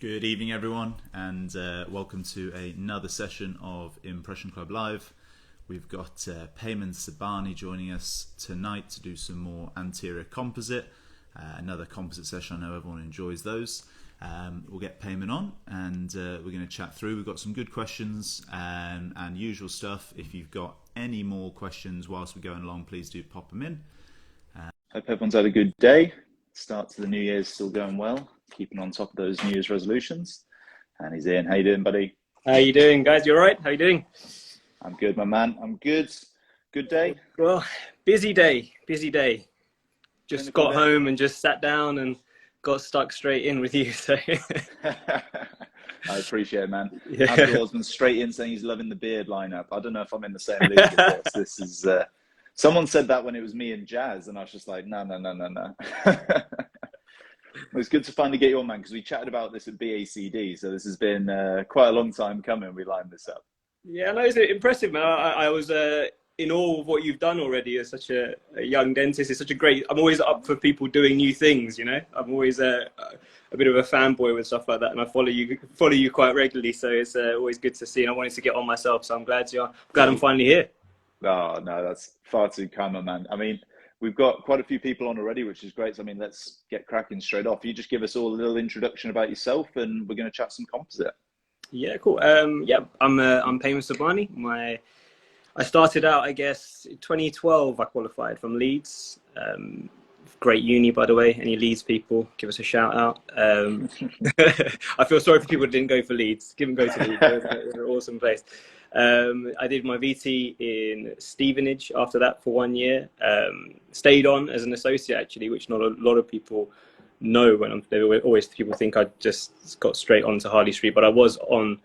Good evening, everyone, and welcome to another session of ImpressionClub Live. We've got Payman Sobhani joining us tonight to do some more Anterior composite, another composite session. I know everyone enjoys those. We'll get Payman on, and we're going to chat through. We've got some good questions and usual stuff. If you've got any more questions whilst we're going along, please do pop them in. Hope everyone's had a good day. Start to the New Year's still going well. Keeping on top of those New Year's resolutions. And he's in. How you doing, buddy? How you doing, guys? You all right? How you doing? I'm good, my man. I'm good. Good day? Well, busy day. Just got home and just sat down and got stuck straight in with you. So I appreciate it, man. Yeah. Abdul's been straight in saying he's loving the beard lineup. I don't know if I'm in the same league as this. This is someone said that when it was me and Jazz, and I was just like, no. It was good to finally get you on, man, because we chatted about this at BACD, so this has been quite a long time coming. We lined this up. Yeah, no, it's impressive, man. I was in awe of what you've done already as such a young dentist. It's such a great. I'm always up for people doing new things, you know. I'm always a bit of a fanboy with stuff like that, and I follow you quite regularly. So it's always good to see. And I wanted to get on myself, so I'm glad I'm finally here. Oh, no, that's far too kind, my man. I mean, we've got quite a few people on already, which is great. So, I mean, let's get cracking straight off. You just give us all a little introduction about yourself, and we're going to chat some composite. Yeah, cool. I'm Payman Sobhani. I started out, I guess, in 2012. I qualified from Leeds. Great uni, by the way. Any Leeds people, give us a shout out. I feel sorry for people that didn't go for Leeds. Give them go to Leeds. It's an awesome place. I did my VT in Stevenage after that for 1 year. Stayed on as an associate, actually, which not a lot of people know. People think I just got straight onto Harley Street, but I was on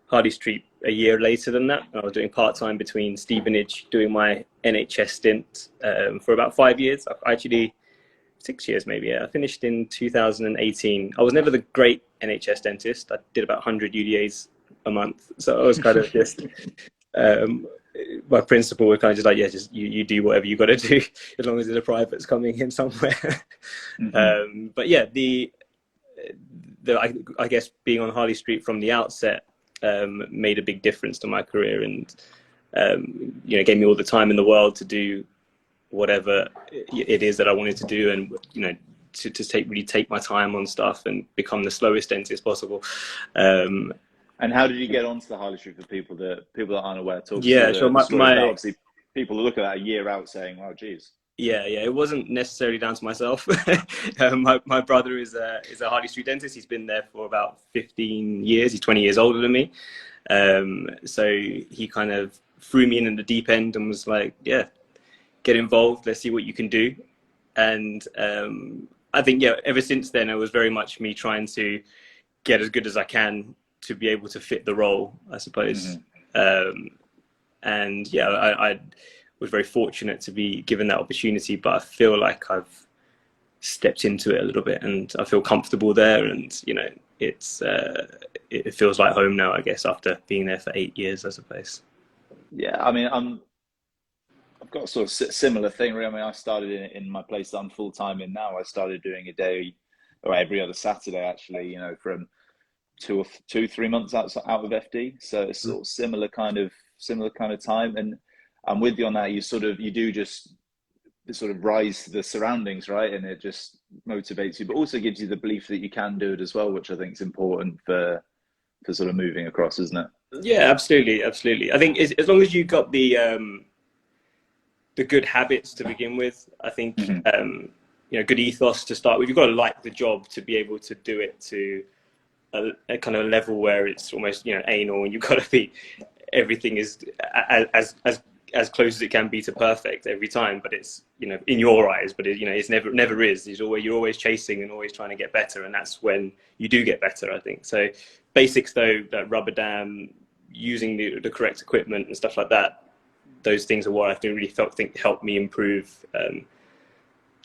Harley Street a year later than that. I was doing part-time between Stevenage, doing my NHS stint for about 5 years. Actually, 6 years maybe. Yeah. I finished in 2018. I was never the great NHS dentist. I did about 100 UDAs a month, so I was kind of just my principal was kind of just like, yeah, just you do whatever you got to do as long as there's a private's coming in somewhere. But yeah, I guess being on Harley Street from the outset made a big difference to my career, and gave me all the time in the world to do whatever it is that I wanted to do, and to really take my time on stuff and become the slowest dentist possible. And how did you get onto the Harley Street for people that aren't aware? Obviously, people look at that a year out saying, "Oh, geez." Yeah. It wasn't necessarily down to myself. My brother is a Harley Street dentist. He's been there for about 15 years. He's 20 years older than me. So he kind of threw me in the deep end and was like, "Yeah, get involved. Let's see what you can do." And I think, ever since then, it was very much me trying to get as good as I can to be able to fit the role, I suppose. I was very fortunate to be given that opportunity, but I feel like I've stepped into it a little bit and I feel comfortable there, and it feels like home now, I guess, after being there for 8 years, I suppose. Yeah, I mean, I've got a sort of similar thing, really. I mean, I started in my place that I'm full-time in now. I started doing a day or every other Saturday, actually, from 3 months out of FD, so it's sort of similar kind of time. And I'm with you on that. You do just sort of rise to the surroundings, right? And it just motivates you, but also gives you the belief that you can do it as well, which I think is important for sort of moving across, isn't it? Yeah, absolutely. I think as long as you've got the good habits to begin with, I think good ethos to start with. You've got to like the job to be able to do it to a kind of level where it's almost anal, and you've got to be, everything is as close as it can be to perfect every time, but it's in your eyes, but it's never is. You're always chasing and always trying to get better, and that's when you do get better, I think. So basics though, that rubber dam, using the correct equipment and stuff like that, those things are what I think helped me improve and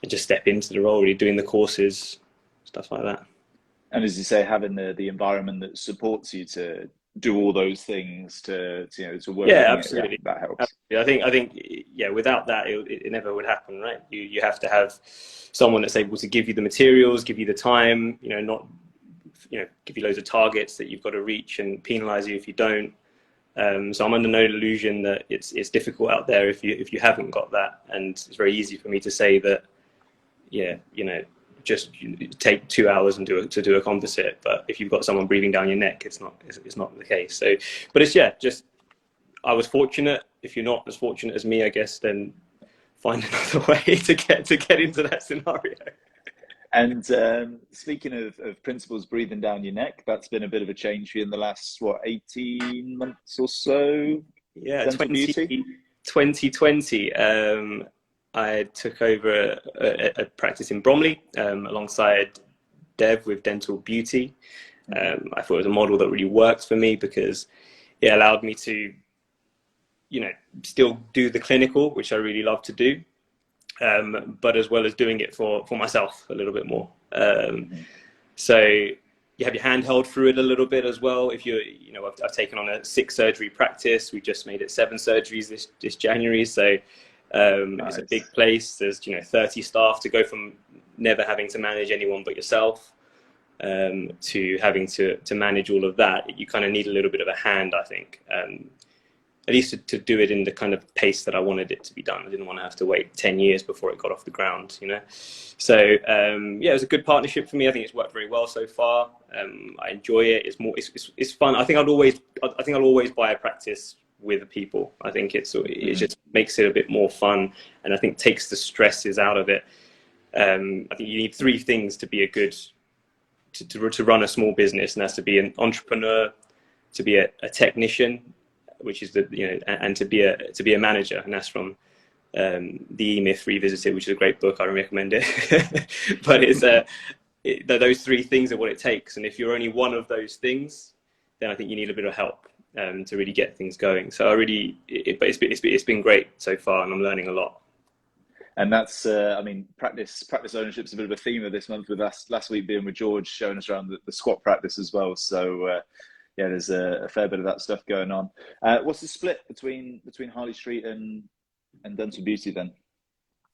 just step into the role, really doing the courses, stuff like that. And as you say, having the environment that supports you to do all those things to work. Yeah, absolutely. That helps. I think without that, it never would happen, right? You have to have someone that's able to give you the materials, give you the time, not give you loads of targets that you've got to reach and penalize you if you don't. So I'm under no illusion that it's difficult out there if you haven't got that, and it's very easy for me to say that, just take 2 hours and do a composite. But if you've got someone breathing down your neck, it's not the case. So, but just I was fortunate. If you're not as fortunate as me, I guess, then find another way to get into that scenario. And speaking of principals breathing down your neck, that's been a bit of a change for you in the last 18 months or so. Yeah, 2020. I took over a practice in Bromley alongside Dev with Dental Beauty. I thought it was a model that really worked for me because it allowed me to, still do the clinical, which I really love to do, but as well as doing it for myself a little bit more. So you have your hand held through it a little bit as well. If I've taken on a 6 surgery practice. We just made it 7 surgeries this January. So nice. It's a big place. There's 30 staff. To go from never having to manage anyone but yourself to having to manage all of that, you kind of need a little bit of a hand, I think. At least to do it in the kind of pace that I wanted it to be done. I didn't want to have to wait 10 years before it got off the ground, So it was a good partnership for me. I think it's worked very well so far. I enjoy it. It's fun. I think I'll always buy a practice with people. I think it just makes it a bit more fun, and I think takes the stresses out of it. I think you need 3 things to be to run a small business, and that's to be an entrepreneur, to be a technician, which is and to be a manager, and that's from the E-Myth Revisited, which is a great book. I recommend it. But those 3 things are what it takes, and if you're only one of those things, then I think you need a bit of help to really get things going. So it's been great so far, and I'm learning a lot. And that's, practice ownership is a bit of a theme of this month, with last week being with George, showing us around the squat practice as well. So there's a fair bit of that stuff going on. What's the split between Harley Street and Dental Beauty then?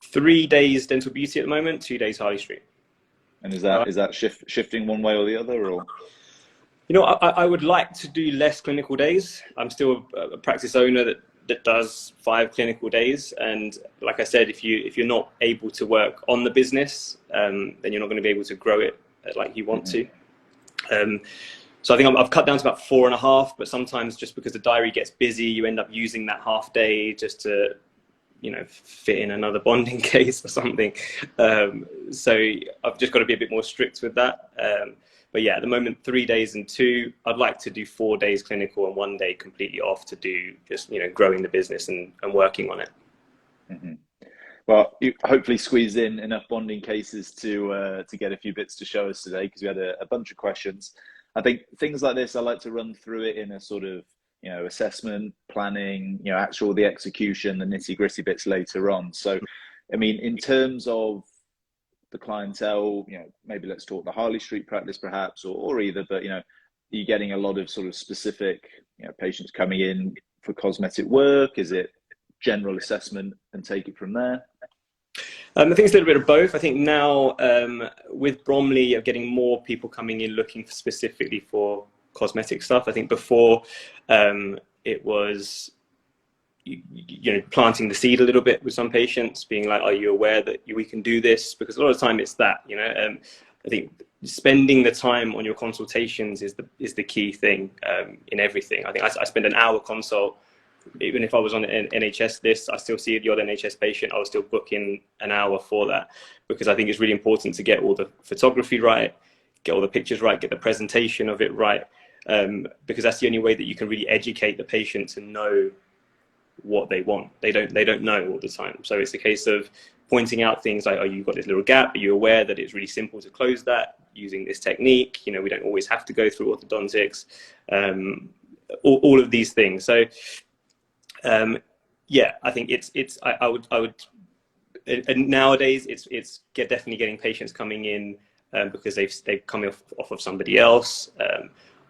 3 days Dental Beauty at the moment, 2 days Harley Street. And is that shifting one way or the other, or? I would like to do less clinical days. I'm still a practice owner that does 5 clinical days, and like I said, if you're not able to work on the business, then you're not going to be able to grow it like you want to. So I think I've cut down to about 4.5, but sometimes just because the diary gets busy, you end up using that half day just to, fit in another bonding case or something. So I've just got to be a bit more strict with that. But yeah, at the moment, 3 days and 2. I'd like to do 4 days clinical and 1 day completely off to do just, growing the business and working on it. Mm-hmm. Well, you hopefully squeezed in enough bonding cases to get a few bits to show us today, because we had a bunch of questions. I think things like this, I like to run through it in a sort of, assessment, planning, the execution, the nitty gritty bits later on. So, in terms of the clientele, maybe let's talk the Harley Street practice perhaps, or either, but, are you getting a lot of sort of specific, patients coming in for cosmetic work? Is it general assessment and take it from there? I think it's a little bit of both. I think now with Bromley, you're getting more people coming in looking specifically for cosmetic stuff. I think before it was, planting the seed a little bit with some patients, being like, are you aware that we can do this? Because a lot of the time it's that, I think spending the time on your consultations is the key thing in everything. I think I spend an hour consult. Even if I was on an NHS list, I still see the odd NHS patient, I was still booking an hour for that, because I think it's really important to get all the photography right, get all the pictures right, get the presentation of it right, because that's the only way that you can really educate the patient to know what they want. They don't know all the time. So it's a case of pointing out things like, oh, you've got this little gap. Are you aware that it's really simple to close that using this technique? We don't always have to go through orthodontics, all of these things. So I think I would and nowadays it's definitely getting patients coming in because they've come off of somebody else,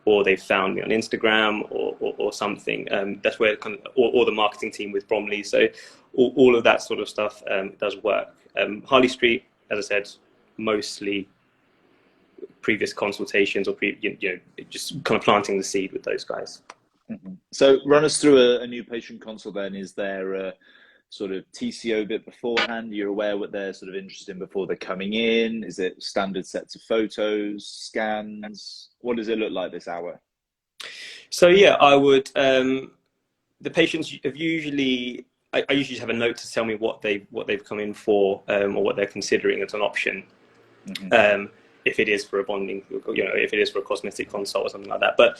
or they've found me on Instagram or something. That's where or the marketing team with Bromley. So all of that sort of stuff does work. Harley Street, as I said, mostly previous consultations or just kind of planting the seed with those guys. Mm-hmm. So run us through a new patient consult then. Is there a sort of TCO bit beforehand? You're aware what they're sort of interested in before they're coming in? Is it standard sets of photos, scans? What does it look like this hour? So yeah, I would, the patients have usually, I usually just have a note to tell me what they've come in for, or what they're considering as an option. Mm-hmm. If it is for a bonding, if it is for a cosmetic consult or something like that. But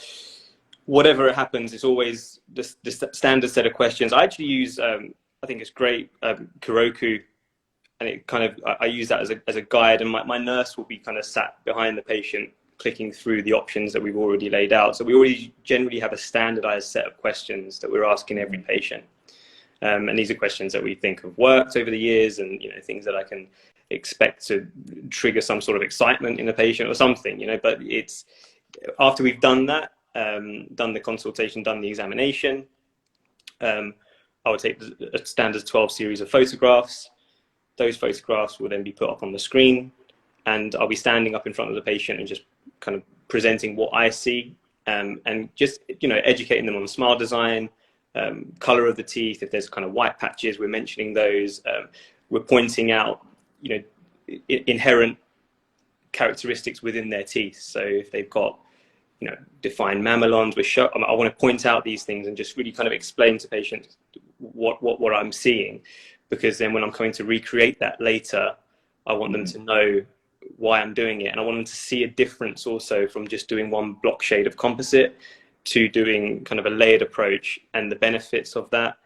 whatever happens, it's always the standard set of questions. I actually use, I think it's great, Kuroku, and it kind of, I use that as a guide, and my nurse will be kind of sat behind the patient, clicking through the options that we've already laid out. So we already generally have a standardized set of questions that we're asking every patient. And these are questions that we think have worked over the years, and things that I can expect to trigger some sort of excitement in the patient or something, but it's after we've done that, done the consultation, done the examination, I would take a standard 12 series of photographs. Those photographs will then be put up on the screen, and I'll be standing up in front of the patient and just kind of presenting what I see, and just educating them on the smile design, color of the teeth. If there's kind of white patches, we're mentioning those. We're pointing out inherent characteristics within their teeth. So if they've got defined mamelons, I want to point out these things and just really kind of explain to patients what I'm seeing, because then when I'm coming to recreate that later, I want them to know why I'm doing it, and I want them to see a difference also from just doing one block shade of composite to doing kind of a layered approach, and the benefits of that.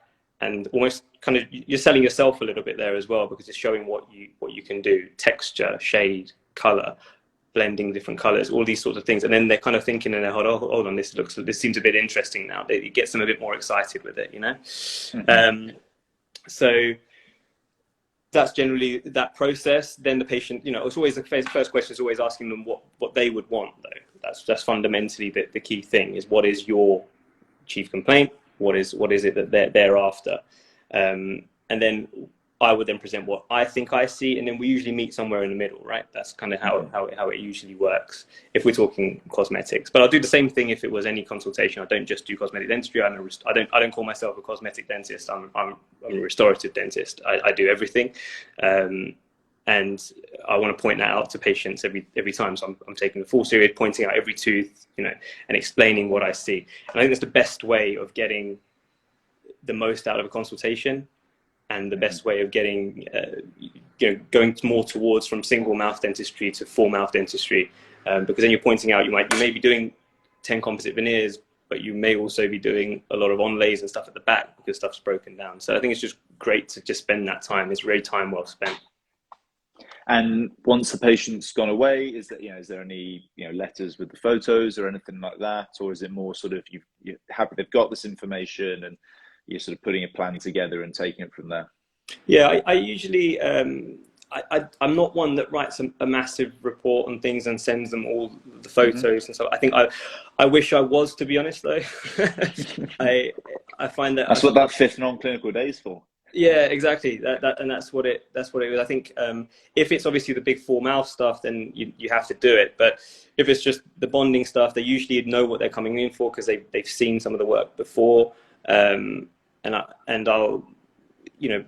And almost kind of you're selling yourself a little bit there as well, because it's showing what you can do: texture, shade, color, blending different colors, all these sorts of things. And then they're kind of thinking in their head, hold on, this seems a bit interesting now. It gets them a bit more excited with it, Mm-hmm. So that's generally that process. Then the patient, it's always the first question is always asking them what they would want, though. That's fundamentally the key thing, is what is your chief complaint? What is it that they're after? And then I would then present what I think I see, and then we usually meet somewhere in the middle, right? That's kind of how it usually works if we're talking cosmetics. But I'll do the same thing if it was any consultation. I don't just do cosmetic dentistry. I don't call myself a cosmetic dentist. I'm a restorative dentist. I do everything, and I want to point that out to patients every time. So I'm taking the full series, pointing out every tooth, and explaining what I see. And I think that's the best way of getting the most out of a consultation, and the best way of getting, going more towards from single mouth dentistry to full mouth dentistry, because then you're pointing out you may be doing 10 composite veneers, but you may also be doing a lot of onlays and stuff at the back because stuff's broken down. So I think it's just great to just spend that time. It's really time well spent. And once the patient's gone away, is there any letters with the photos or anything like that, or is it more sort of you're happy they've got this information and you're sort of putting a plan together and taking it from there? Yeah, I usually, I'm not one that writes a massive report on things and sends them all the photos and so. I think I wish I was, to be honest, though. I find that that's what that fifth non-clinical day is for. Yeah, exactly. That's what it was. I think if it's obviously the big full mouth stuff, then you have to do it. But if it's just the bonding stuff, they usually know what they're coming in for because they've seen some of the work before. And I'll,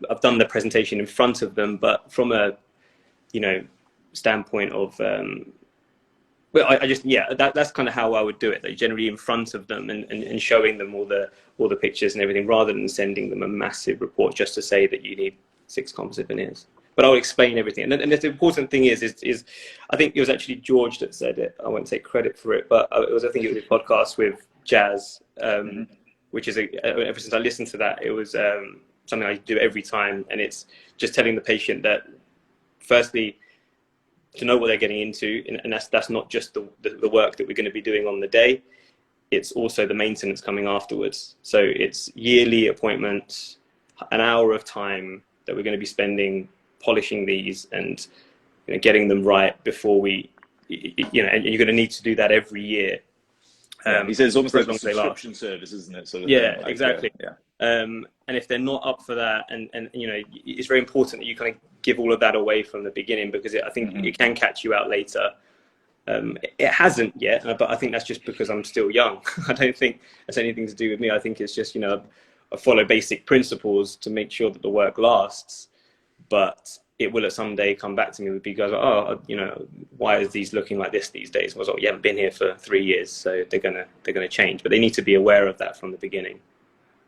I've done the presentation in front of them, but from a, standpoint of, that's kind of how I would do it. Like generally in front of them and showing them all the pictures and everything, rather than sending them a massive report just to say that you need 6 composite veneers. But I'll explain everything. And the important thing is I think it was actually George that said it. I won't take credit for it, but I think it was a podcast with Jazz. Which is ever since I listened to that, it was something I do every time, and it's just telling the patient that firstly to know what they're getting into, and that's not just the work that we're going to be doing on the day, it's also the maintenance coming afterwards. So it's yearly appointments, an hour of time that we're going to be spending polishing these and getting them right before we, and you're going to need to do that every year. He says almost like a subscription service, isn't it? Sort of yeah, exactly. And if they're not up for that, and it's very important that you kind of give all of that away from the beginning, because I think it can catch you out later. It hasn't yet, but I think that's just because I'm still young. I don't think that's anything to do with me. I think it's just, I follow basic principles to make sure that the work lasts, but it will at some day come back to me with because, why is these looking like this these days? I was like, you haven't been here for 3 years, so they're gonna change, but they need to be aware of that from the beginning.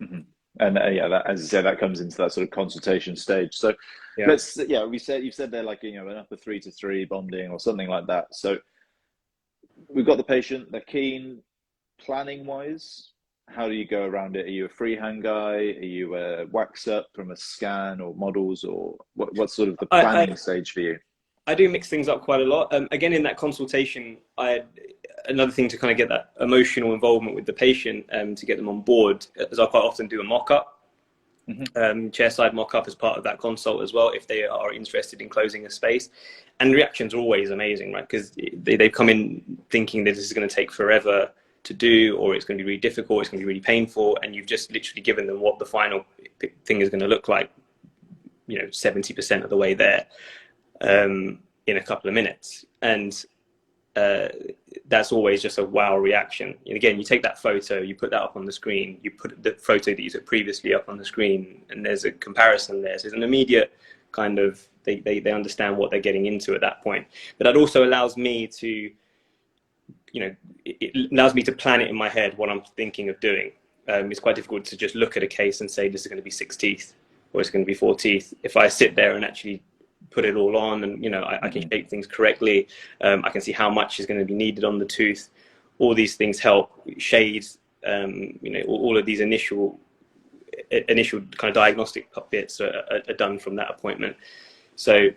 Mm-hmm. And that, as you say, that comes into that sort of consultation stage. So you've said they're like, an upper 3 to 3 bonding or something like that. So we've got the patient, they're keen. Planning wise, how do you go around it? Are you a freehand guy? Are you a wax up from a scan or models, or what's sort of the planning stage for you? I do mix things up quite a lot. Again, in that consultation, another thing to kind of get that emotional involvement with the patient, to get them on board, is I quite often do a mock-up, chairside mock-up as part of that consult as well, if they are interested in closing a space. And the reactions are always amazing, right? Because they come in thinking that this is going to take forever to do, or it's going to be really difficult, it's going to be really painful, and you've just literally given them what the final thing is going to look like, 70% of the way there. In a couple of minutes, and that's always just a wow reaction. And again, you take that photo, you put that up on the screen, you put the photo that you took previously up on the screen, and there's a comparison there. So it's an immediate kind of, they understand what they're getting into at that point. But that also allows me to, it allows me to plan it in my head what I'm thinking of doing. It's quite difficult to just look at a case and say this is going to be 6 teeth or it's going to be 4 teeth. If I sit there and actually put it all on, and I can shape things correctly, I can see how much is going to be needed on the tooth. All these things help. Shades, all of these initial kind of diagnostic bits are done from that appointment. So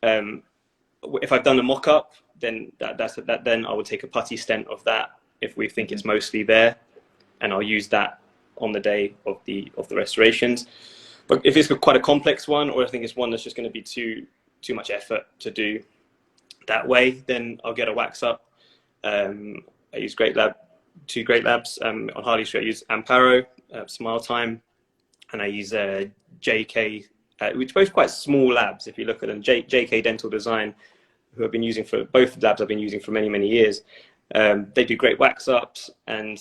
if I've done a mock-up, then then I would take a putty stent of that if we think it's mostly there, and I'll use that on the day of the restorations. But if it's quite a complex one, or I think it's one that's just going to be too much effort to do that way, then I'll get a wax up. I use two Great Labs. On Harley Street, I use Amparo, Smile Time, and I use JK, which both quite small labs if you look at them. JK Dental Design, who I've been using for both labs I've been using for many, many years. They do great wax ups, and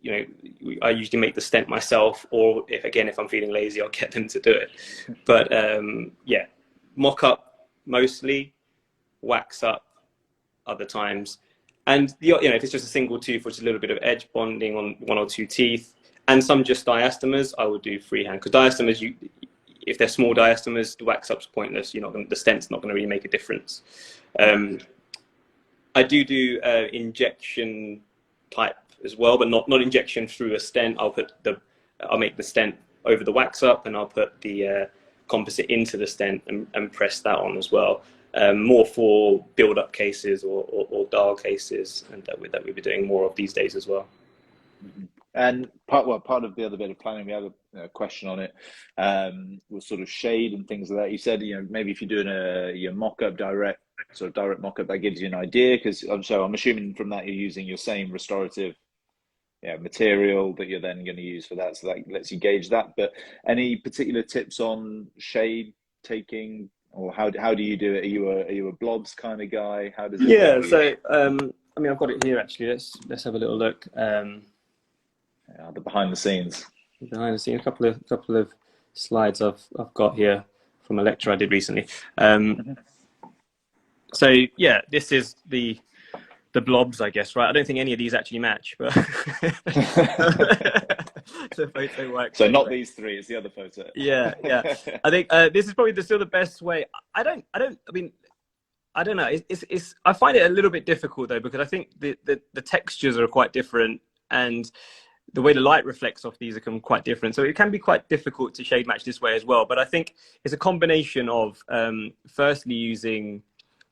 I usually make the stent myself, or if I'm feeling lazy, I'll get them to do it. But mock up mostly, wax up other times, and if it's just a single tooth or just a little bit of edge bonding on 1 or 2 teeth, and some just diastomers, I would do freehand, because diastomers, if they're small diastomers, the wax up's pointless. The stent's not going to really make a difference. I do injection type as well, but not injection through a stent. I'll make the stent over the wax up, and I'll put the composite into the stent and press that on as well. More for build-up cases or dial cases, and that we'll be doing more of these days as well. And part of the other bit of planning, we had a question on it, was sort of shade and things like that. You said, maybe if you're doing your mock-up direct mock-up, that gives you an idea, because I'm assuming from that you're using your same restorative material that you're then going to use for that, so that lets you gauge that. But any particular tips on shade taking, or how do you do it? Are you a blobs kind of guy? How does it work? So I've got it here actually. Let's have a little look. The behind the scenes, a couple of slides I've got here from a lecture I did recently. So this is the blobs, I guess, right? I don't think any of these actually match, but the photo works. So not these 3, it's the other photo. Yeah. I think this is probably still the best way. I don't know. I find it a little bit difficult though, because I think the textures are quite different, and the way the light reflects off these are quite different. So it can be quite difficult to shade match this way as well. But I think it's a combination of firstly using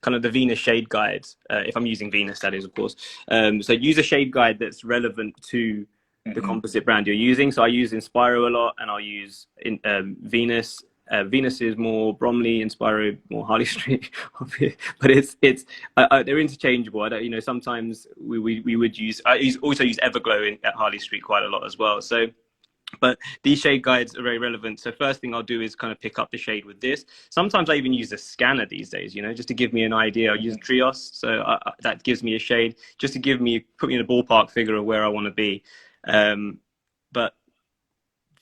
kind of the Venus shade guide, if I'm using Venus, that is, of course. So use a shade guide that's relevant to the composite brand you're using. So I use Inspiro a lot, and I'll use Venus. Venus is more Bromley, Inspiro more Harley Street, but they're interchangeable. I don't, sometimes we would use. I also use Everglow at Harley Street quite a lot as well. So But these shade guides are very relevant. So first thing I'll do is kind of pick up the shade with this. Sometimes I even use a scanner these days, you know, just to give me an idea. I'll use Trios, so that gives me a shade, just to put me in a ballpark figure of where I want to be. But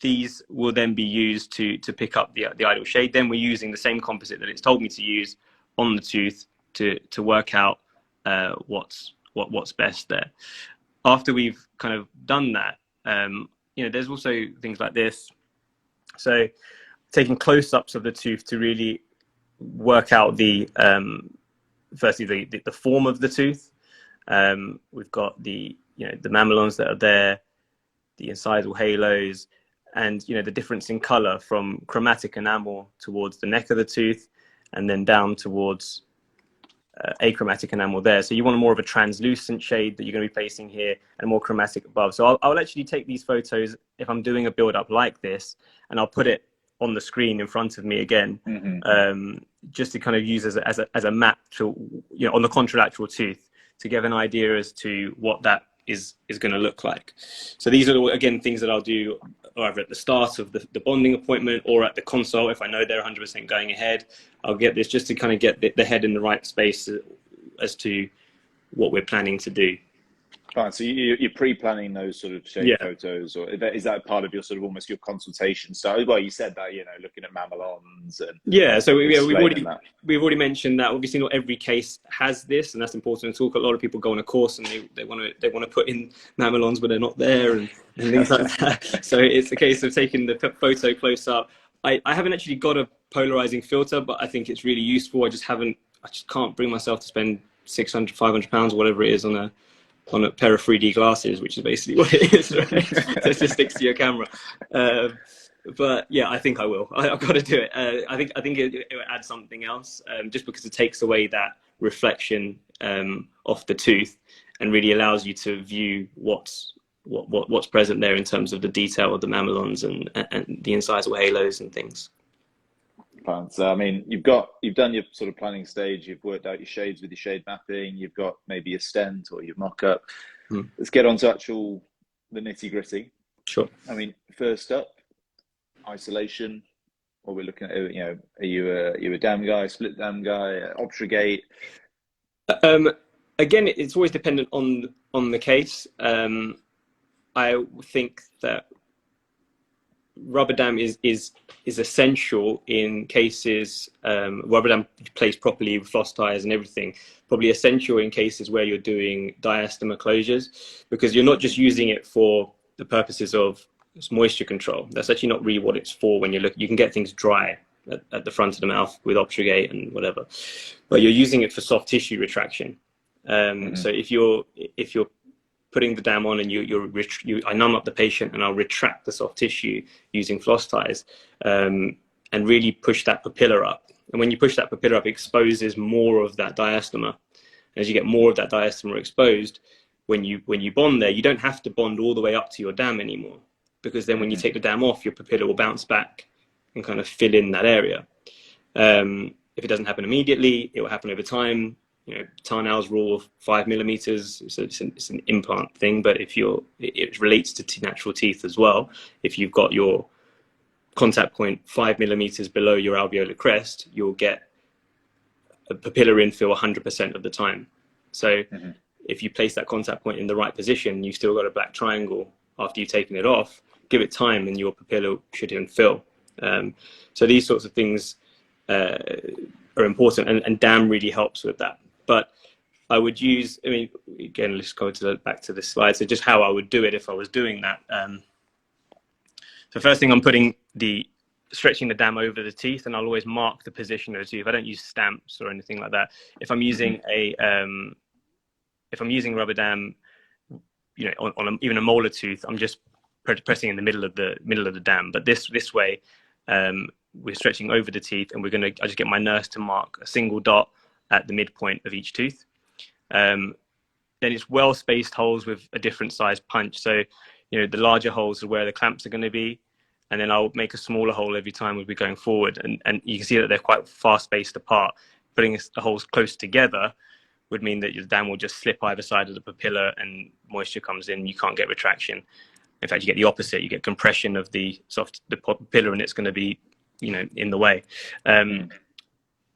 these will then be used to pick up the ideal shade. Then we're using the same composite that it's told me to use on the tooth to work out what's best there. After we've kind of done that, you know, there's also things like this. So taking close-ups of the tooth to really work out firstly the form of the tooth. We've got the mamelons that are there, the incisal halos, and, you know, the difference in color from chromatic enamel towards the neck of the tooth, and then down towards achromatic enamel there. So you want more of a translucent shade that you're going to be placing here, and more chromatic above. So I'll actually take these photos if I'm doing a build up like this, and I'll put it on the screen in front of me again, just to kind of use as a map to, you know, on the contralateral tooth, to give an idea as to what that is going to look like. So these are, again, things that I'll do either at the start of the bonding appointment or at the consult. If I know they're 100% going ahead, I'll get this just to kind of get the head in the right space as to what we're planning to do. Fine. So you're pre-planning those sort of shade photos, or is that part of your sort of almost your consultation style? Well, you said that, you know, looking at mamelons and So we've already mentioned that obviously not every case has this, and that's important to talk. A lot of people go on a course and they want to put in mamelons, but they're not there and things like that. So it's a case of taking the photo close up. I haven't actually got a polarizing filter, but I think it's really useful. I just can't bring myself to spend 600, 500 pounds, whatever it is, on a pair of 3D glasses, which is basically what it is, right? So it just sticks to your camera. But yeah, I think I will. I've got to do it. I think it will add something else, just because it takes away that reflection off the tooth and really allows you to view what's present there in terms of the detail of the mamelons and the incisal halos and things. So I mean, you've done your sort of planning stage. You've worked out your shades with your shade mapping. You've got maybe a stent or your mock-up. Let's get on to the nitty-gritty. Sure. I mean, first up, isolation. What we're looking at, you know, are you a dam guy, split dam guy, obfuscate? Again, it's always dependent on the case. I think that rubber dam is essential in cases, rubber dam placed properly with floss ties and everything, probably essential in cases where you're doing diastamer closures, because you're not just using it for the purposes of moisture control. That's actually not really what it's for. When you can get things dry at the front of the mouth with obfuscate and whatever, but you're using it for soft tissue retraction. So if you're putting the dam on and I numb up the patient and I'll retract the soft tissue using floss ties, and really push that papilla up. And when you push that papilla up, it exposes more of that diastema. As you get more of that diastema exposed, when you bond there, you don't have to bond all the way up to your dam anymore, because then when you take the dam off, your papilla will bounce back and kind of fill in that area. If it doesn't happen immediately, it will happen over time. You know, Tarnow's rule of 5 millimeters. So it's an implant thing, but it relates to natural teeth as well. If you've got your contact point 5 millimeters below your alveolar crest, you'll get a papillar infill 100% of the time. So if you place that contact point in the right position, you've still got a black triangle after you've taken it off. Give it time and your papilla should infill. So these sorts of things are important, and dam really helps with that. But I would use, I mean, again, let's go back to this slide. So just how I would do it if I was doing that. So first thing, I'm stretching the dam over the teeth, and I'll always mark the position of the tooth. I don't use stamps or anything like that. If I'm using rubber dam, you know, on even a molar tooth, I'm just pressing in the middle of the dam. But this way, we're stretching over the teeth, and I just get my nurse to mark a single dot at the midpoint of each tooth. Then it's well spaced holes with a different size punch. So, you know, the larger holes are where the clamps are going to be, and then I'll make a smaller hole every time we'll be going forward. And you can see that they're quite far spaced apart. Putting the holes close together would mean that your dam will just slip either side of the papilla and moisture comes in. You can't get retraction. In fact, you get the opposite. You get compression of the pillar, and it's going to be, in the way.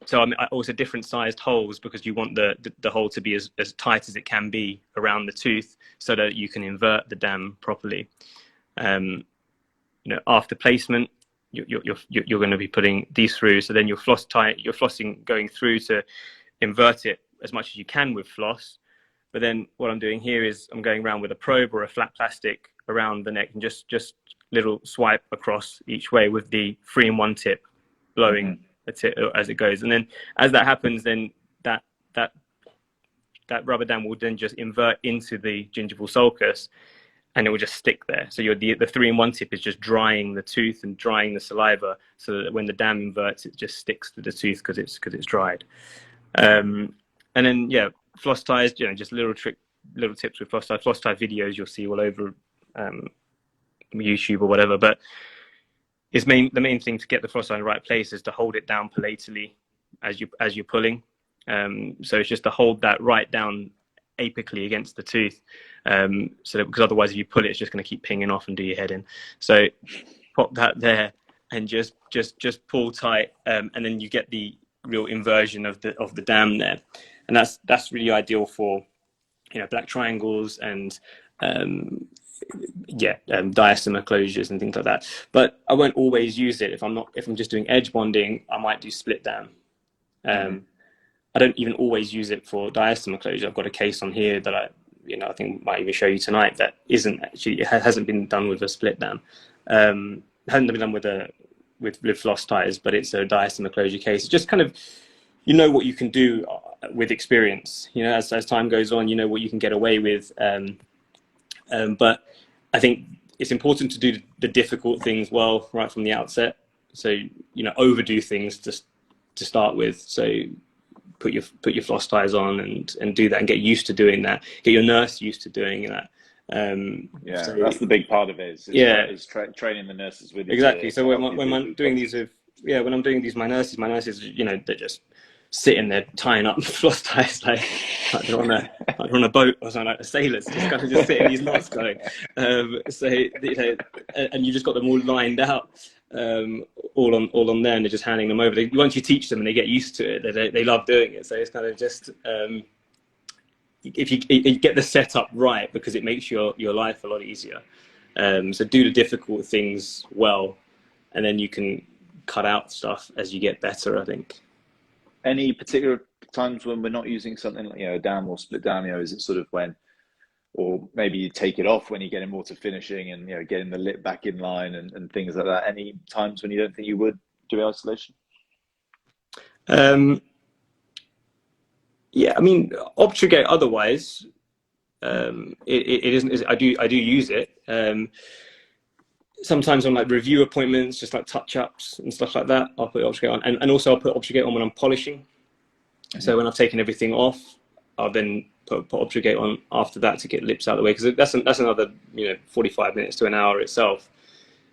So I mean, also different sized holes, because you want the hole to be as tight as it can be around the tooth, so that you can invert the dam properly. After placement, you're going to be putting these through. So then you're flossing going through to invert it as much as you can with floss. But then what I'm doing here is I'm going around with a probe or a flat plastic around the neck, and just little swipe across each way with the 3-in-1 tip blowing the tip as it goes. And then as that happens, then that rubber dam will then just invert into the gingival sulcus, and it will just stick there. So the 3-in-1 tip is just drying the tooth and drying the saliva, so that when the dam inverts, it just sticks to the tooth because it's dried. And then floss ties, just little tips with floss tie videos you'll see all over YouTube or whatever. But the main thing to get the floss tie in the right place is to hold it down palatally as you're pulling. So it's just to hold that right down apically against the tooth, because otherwise if you pull it, it's just going to keep pinging off and do your head in. So pop that there and just pull tight, and then you get the real inversion of the dam there, and that's really ideal for black triangles and diastomer closures and things like that. But I won't always use it. If I'm just doing edge bonding, I might do split dam. I don't even always use it for diastomer closure. I've got a case on here that I think might even show you tonight that hasn't been done with a split dam. Hasn't been done with floss ties, but it's a diastomer closure case. It's just kind of, what you can do with experience. As time goes on, what you can get away with. But I think it's important to do the difficult things well right from the outset. So overdo things to start with. So put your floss ties on and do that, and get used to doing that. Get your nurse used to doing that. So that's the big part of it. Is training the nurses with you. Exactly. So when I'm doing these my nurses, they're just sitting there tying up floss ties like they're on a boat or something, like the sailors, just kind of just sitting these knots going. And you just got them all lined out. All on there, and they're just handing them over. Once you teach them and they get used to it, they love doing it. So it's kind of just if you get the setup right, because it makes your life a lot easier. So do the difficult things well, and then you can cut out stuff as you get better, I think. Any particular times when we're not using something like a dam or split dam? Is it sort of when, or maybe you take it off when you're getting more to finishing and getting the lip back in line and things like that? Any times when you don't think you would do isolation? I mean, Obtrugate otherwise, it isn't. I do use it. Sometimes on like review appointments, just like touch-ups and stuff like that, I'll put Obtrugate on, and also I'll put Obtrugate on when I'm polishing. So when I've taken everything off, I'll then put Obtrugate on after that to get lips out of the way, because that's another 45 minutes to an hour itself.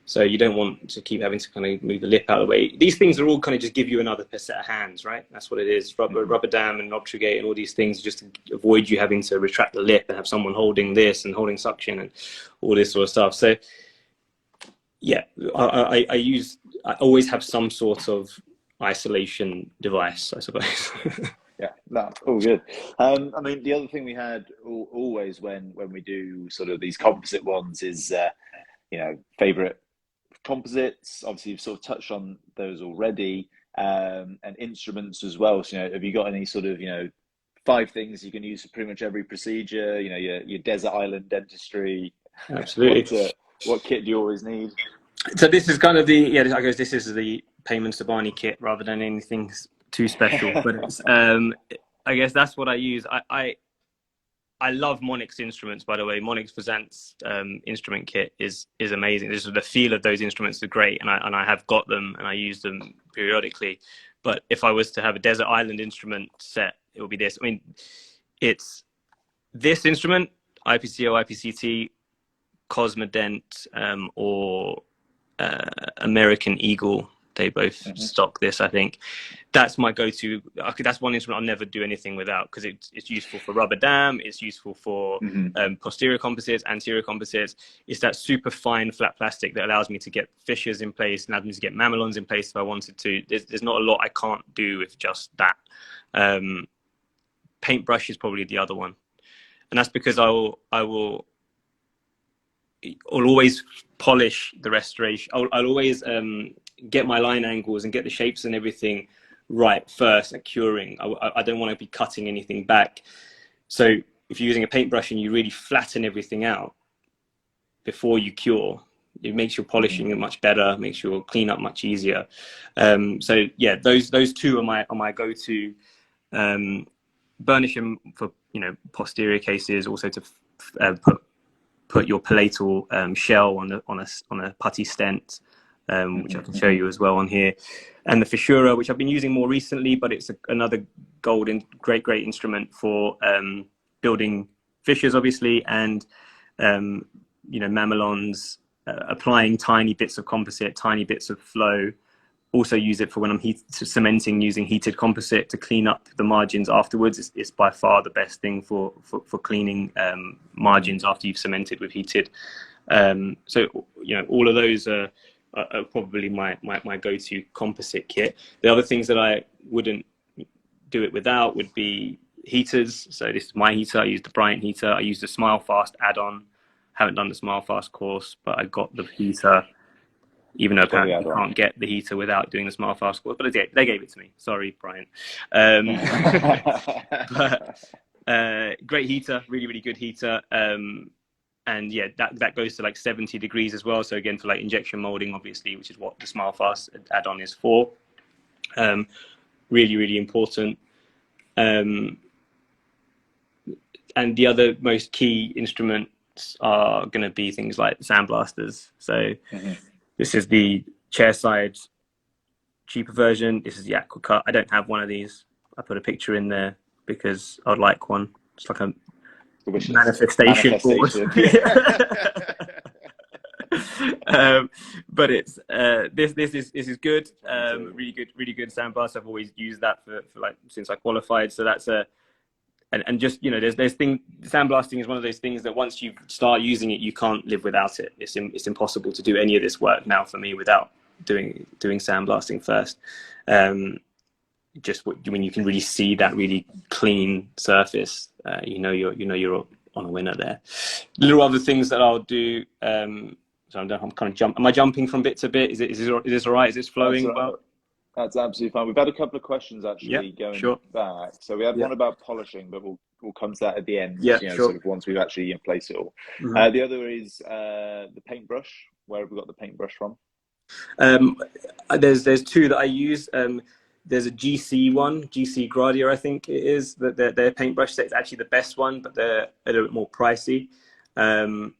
So you don't want to keep having to kind of move the lip out of the way. These things are all kind of just give you another set of hands, right? That's what it is. Rubber dam and Obtrugate and all these things just to avoid you having to retract the lip and have someone holding this and holding suction and all this sort of stuff. So I always have some sort of isolation device, I suppose. Yeah, no, all good. I mean, the other thing we had always when we do sort of these composite ones is, favorite composites. Obviously, you've sort of touched on those already, and instruments as well. So, have you got any sort of, 5 things you can use for pretty much every procedure? Your desert island dentistry. Absolutely. What kit do you always need? So this is kind of this is the Payman Sobhani kit rather than anything too special, but it's, I guess that's what I use. I love Monix instruments, by the way. Monix Presents instrument kit is amazing. The feel of those instruments are great, and I have got them and I use them periodically. But if I was to have a desert island instrument set, it would be this. I mean, it's this instrument, IPCO, IPCT, Cosmodent, or American Eagle stock this, I think. That's my go-to. That's one instrument I'll never do anything without, because it's useful for rubber dam, it's useful for posterior composites, anterior composites. It's that super fine flat plastic that allows me to get fissures in place, allows me to get mamelons in place if I wanted to. There's not a lot I can't do with just that. Paintbrush is probably the other one, and that's because I'll always polish the restoration. I'll always get my line angles and get the shapes and everything right first at curing. I don't want to be cutting anything back. So if you're using a paintbrush and you really flatten everything out before you cure, it makes your polishing much better, makes your cleanup much easier. So yeah, those two are my go-to. Burnish them for posterior cases, also to put your palatal shell on a putty stent, which I can show you as well on here, and the fissura, which I've been using more recently, but it's another great instrument for building fissures, obviously, and mamelons, applying tiny bits of composite, tiny bits of flow. Also use it for when I'm cementing, using heated composite to clean up the margins afterwards. It's by far the best thing for cleaning margins after you've cemented with heated. So all of those are probably my go-to composite kit. The other things that I wouldn't do it without would be heaters. So this is my heater. I use the Bryant heater. I use the Smile Fast add-on. Haven't done the Smile Fast course, but I got the heater, even though apparently you can't get the heater without doing the Smile Fast course, but they gave it to me. Sorry, Brian. But great heater, really good heater. And yeah, that goes to like 70 degrees as well. So again, for like injection molding, obviously, which is what the Smile Fast add-on is for. Really important. And the other most key instruments are going to be things like sandblasters. So this is the chairside cheaper version. This is the Aquacut. I don't have one of these. I put a picture in there because I'd like one. It's like a manifestation board. But it's this is good. Really good sandblast. I've always used that for like since I qualified. So that's and just there's sandblasting is one of those things that once you start using it, you can't live without it. It's impossible to do any of this work now for me without doing sandblasting first. Just when you can really see that really clean surface, you're on a winner there. Little other things that I'll do. So I'm kind of Am I jumping from bit to bit? Is this all right? Is this flowing well? That's absolutely fine. We've had a couple of questions actually going back. So we had one about polishing, but we'll come to that at the end. Sort of once we've actually place it all. The other is the paintbrush. Where have we got the paintbrush from? There's two that I use. There's a GC one, GC Gradia, I think it is. Their paintbrush set's actually the best one, but they're a little bit more pricey. The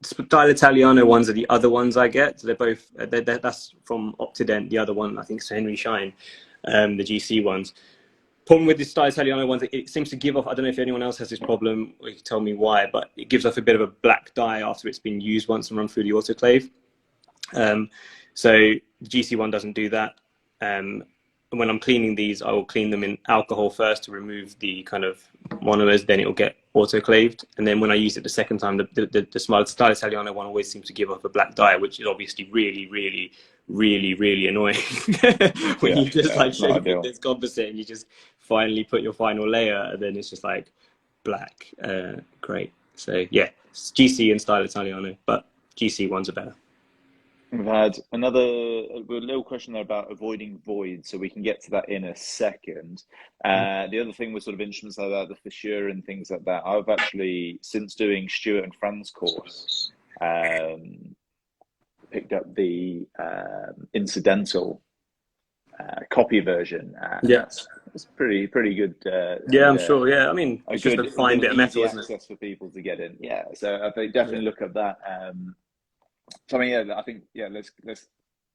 Style Italiano ones are the other ones I get. So they're both. That's from Optident. The other one, I think, is Henry Schein. The GC ones. Problem with the Style Italiano ones, it seems to give off. I don't know if anyone else has this problem, or you can tell me why, but it gives off a bit of a black dye after it's been used once and run through the autoclave. So the GC one doesn't do that. And when I'm cleaning these, I will clean them in alcohol first to remove the kind of monomers, then it will get autoclaved. And then when I use it the second time, the Style Italiano one always seems to give off a black dye, which is obviously really annoying. When you just shape this composite and you just finally put your final layer, and then it's just like black. Great. So yeah, it's GC and Style Italiano, but GC ones are better. We've had a little question there about avoiding voids, so we can get to that in a second. The other thing was sort of instruments like that, the fissure and things like that. I've actually, since doing Stuart and Fran's course, picked up the incidental copy version. Yes, it's pretty good. I'm sure. Yeah, I mean, it's just a fine bit of metal, isn't it? Access for people to get in. Yeah, so I think definitely look at that. So I mean, I think let's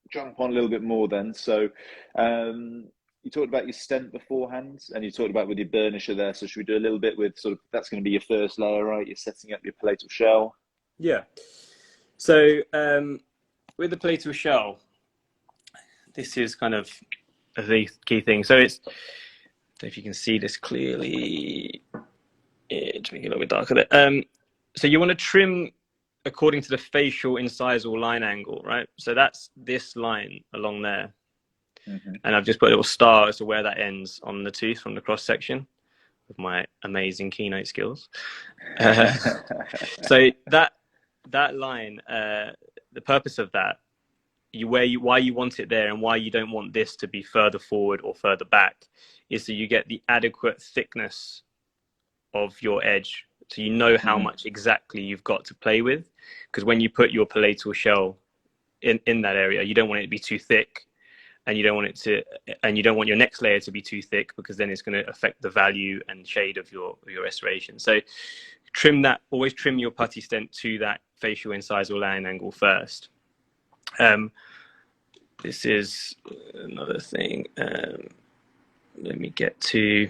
jump on a little bit more then. So you talked about your stent beforehand, and you talked about with your burnisher there. So should we do a little bit with sort of, that's going to be your first layer, right? You're setting up your palatal shell. Yeah. So with the palatal shell, this is kind of the key thing. So it's, I don't know if you can see this clearly. Yeah, to make it a little bit darker there. So you want to trim according to the facial incisal line angle, right? So that's this line along there. And I've just put a little star as to where that ends on the tooth from the cross section with my amazing keynote skills. So that line, the purpose of that, why you want it there and why you don't want this to be further forward or further back, is so you get the adequate thickness of your edge, so you know how much exactly you've got to play with. Because when you put your palatal shell in that area, you don't want it to be too thick, and you don't want your next layer to be too thick, because then it's going to affect the value and shade of your restoration. So always trim your putty stent to that facial incisal line angle first. This is another thing. Let me get to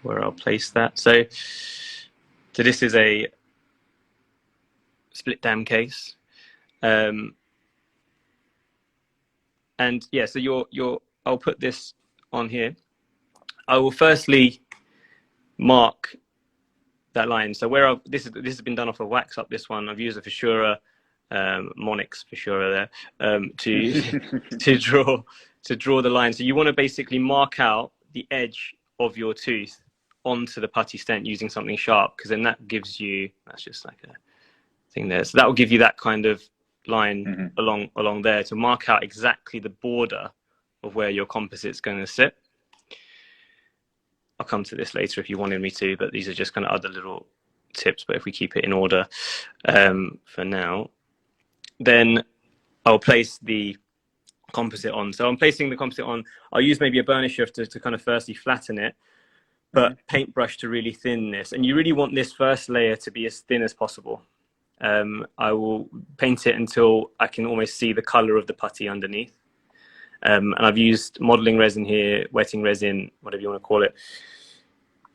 where I'll place that. So this is a split dam case. And yeah, so I'll put this on here. I will firstly mark that line. So this has been done off of wax up, this one. I've used a Fissura, Monix Fissura there, to draw the line. So you want to basically mark out the edge of your tooth onto the putty stent using something sharp, because then that gives you, that's just like a thing there. So that will give you that kind of line along there to mark out exactly the border of where your composite's going to sit. I'll come to this later if you wanted me to, but these are just kind of other little tips. But if we keep it in order for now, then I'll place the composite on. So I'm placing the composite on. I'll use maybe a burnisher to kind of firstly flatten it, but paintbrush to really thin this. And you really want this first layer to be as thin as possible. I will paint it until I can almost see the color of the putty underneath. And I've used modeling resin here, wetting resin, whatever you want to call it,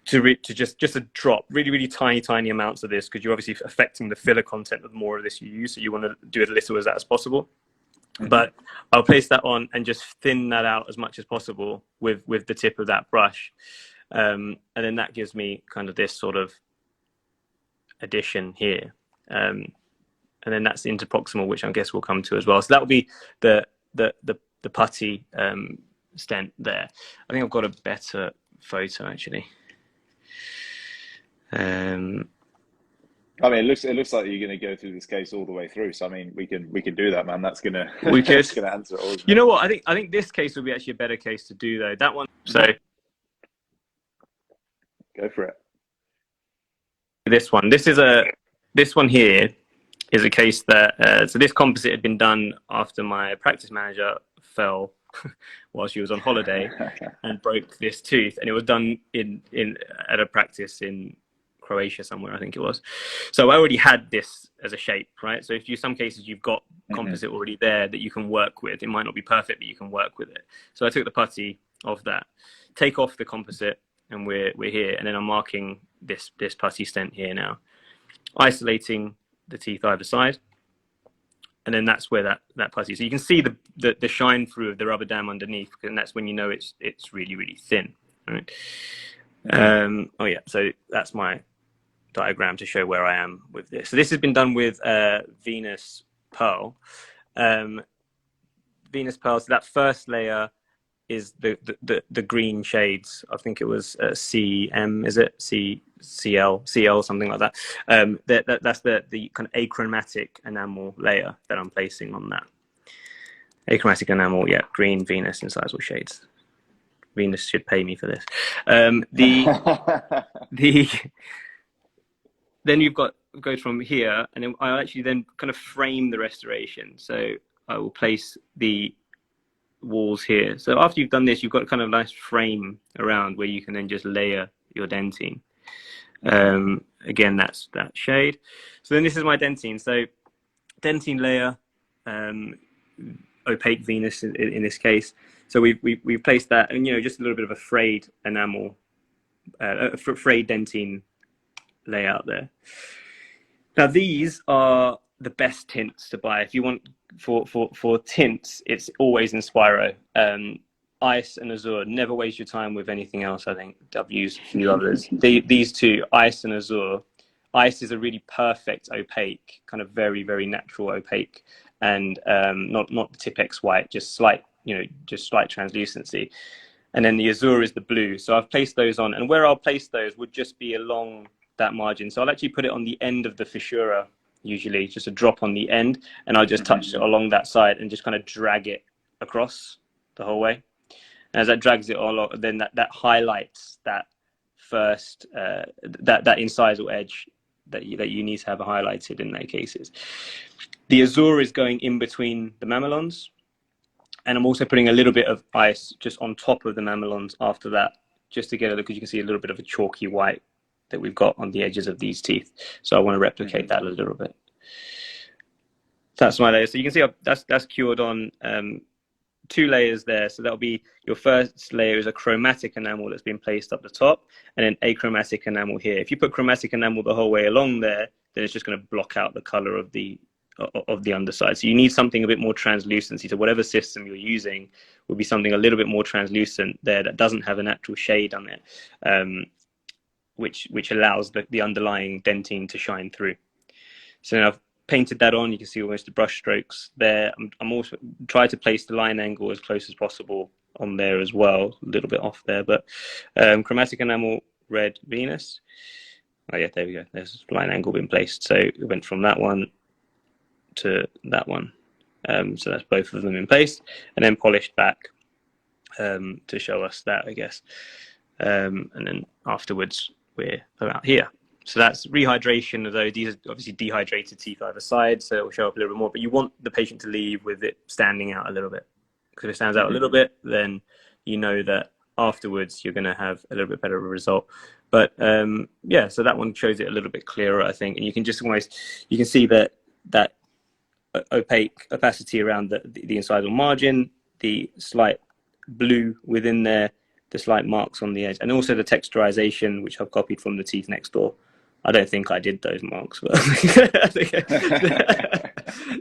to just a drop, really tiny amounts of this, because you're obviously affecting the filler content of the more of this you use. So you want to do as little as that as possible. But I'll place that on and just thin that out as much as possible with the tip of that brush. And then that gives me kind of this sort of addition here. And then that's the interproximal, which I guess we'll come to as well. So that will be the putty stent there. I think I've got a better photo actually. I mean, it looks like you're going to go through this case all the way through. So I mean, we can do that, man. That's gonna that's gonna answer it all. You know what? I think this case would be actually a better case to do though. That one. So go for it. This one here is a case that so this composite had been done after my practice manager fell while she was on holiday and broke this tooth, and it was done at a practice in Croatia somewhere, I think it was. So I already had this as a shape, right? So if some cases you've got composite already there that you can work with. It might not be perfect, but you can work with it. So I took the putty of that, take off the composite, and we're here. And then I'm marking this putty stent here now, isolating the teeth either side. And then that's where that putty. So you can see the shine through of the rubber dam underneath, and that's when you know it's really thin, right? Oh yeah, so that's my diagram to show where I am with this. So this has been done with Venus Pearl. Venus Pearl, so that first layer is the green shades. I think it was CM, is it? CL, something like that. That's the kind of achromatic enamel layer that I'm placing on that. Achromatic enamel, yeah, green Venus incisal shades. Venus should pay me for this. Then you've got goes from here, and then I actually then kind of frame the restoration. So I will place the walls here. So after you've done this, you've got a kind of nice frame around where you can then just layer your dentine. Again, that's that shade. So then this is my dentine. So dentine layer, opaque Venus in this case. So we've placed that, and just a little bit of a frayed enamel, frayed dentine layout there. Now these are the best tints to buy. If you want for tints, it's always Inspiro. Ice and Azure. Never waste your time with anything else. I think I've used a few others. These two, Ice and Azure. Ice is a really perfect opaque, kind of very, very natural opaque, and not the Tipex white, just slight translucency. And then the Azure is the blue. So I've placed those on, and where I'll place those would just be along that margin. So I'll actually put it on the end of the fissura, usually just a drop on the end, and I'll just touch it along that side and just kind of drag it across the whole way. And as that drags it all, then that highlights that first that incisal edge that you need to have highlighted in those cases. The Azure is going in between the mamelons, and I'm also putting a little bit of ice just on top of the mamelons after that, just to get it, because you can see a little bit of a chalky white that we've got on the edges of these teeth. So I want to replicate that a little bit. That's my layer. So you can see that's cured on 2 layers there. So that'll be your first layer is a chromatic enamel that's been placed up the top, and then achromatic enamel here. If you put chromatic enamel the whole way along there, then it's just going to block out the color of the underside. So you need something a bit more translucency. So whatever system you're using will be something a little bit more translucent there that doesn't have an actual shade on it, which allows the underlying dentine to shine through. So now I've painted that on. You can see almost the brush strokes there. I'm also trying to place the line angle as close as possible on there as well. A little bit off there, but chromatic enamel, red Venus. Oh yeah, there we go. There's line angle been placed. So it went from that one to that one. So that's both of them in place, and then polished back to show us that, I guess. And then afterwards, we're about here. So that's rehydration, although these are obviously dehydrated teeth either side, so it will show up a little bit more. But you want the patient to leave with it standing out a little bit. Because if it stands out a little bit, then you know that afterwards you're going to have a little bit better result. But yeah, so that one shows it a little bit clearer, I think. And you can just you can see that opacity around the incisal margin, the slight blue within there, the slight marks on the edge, and also the texturization, which I've copied from the teeth next door. I don't think I did those marks, but I think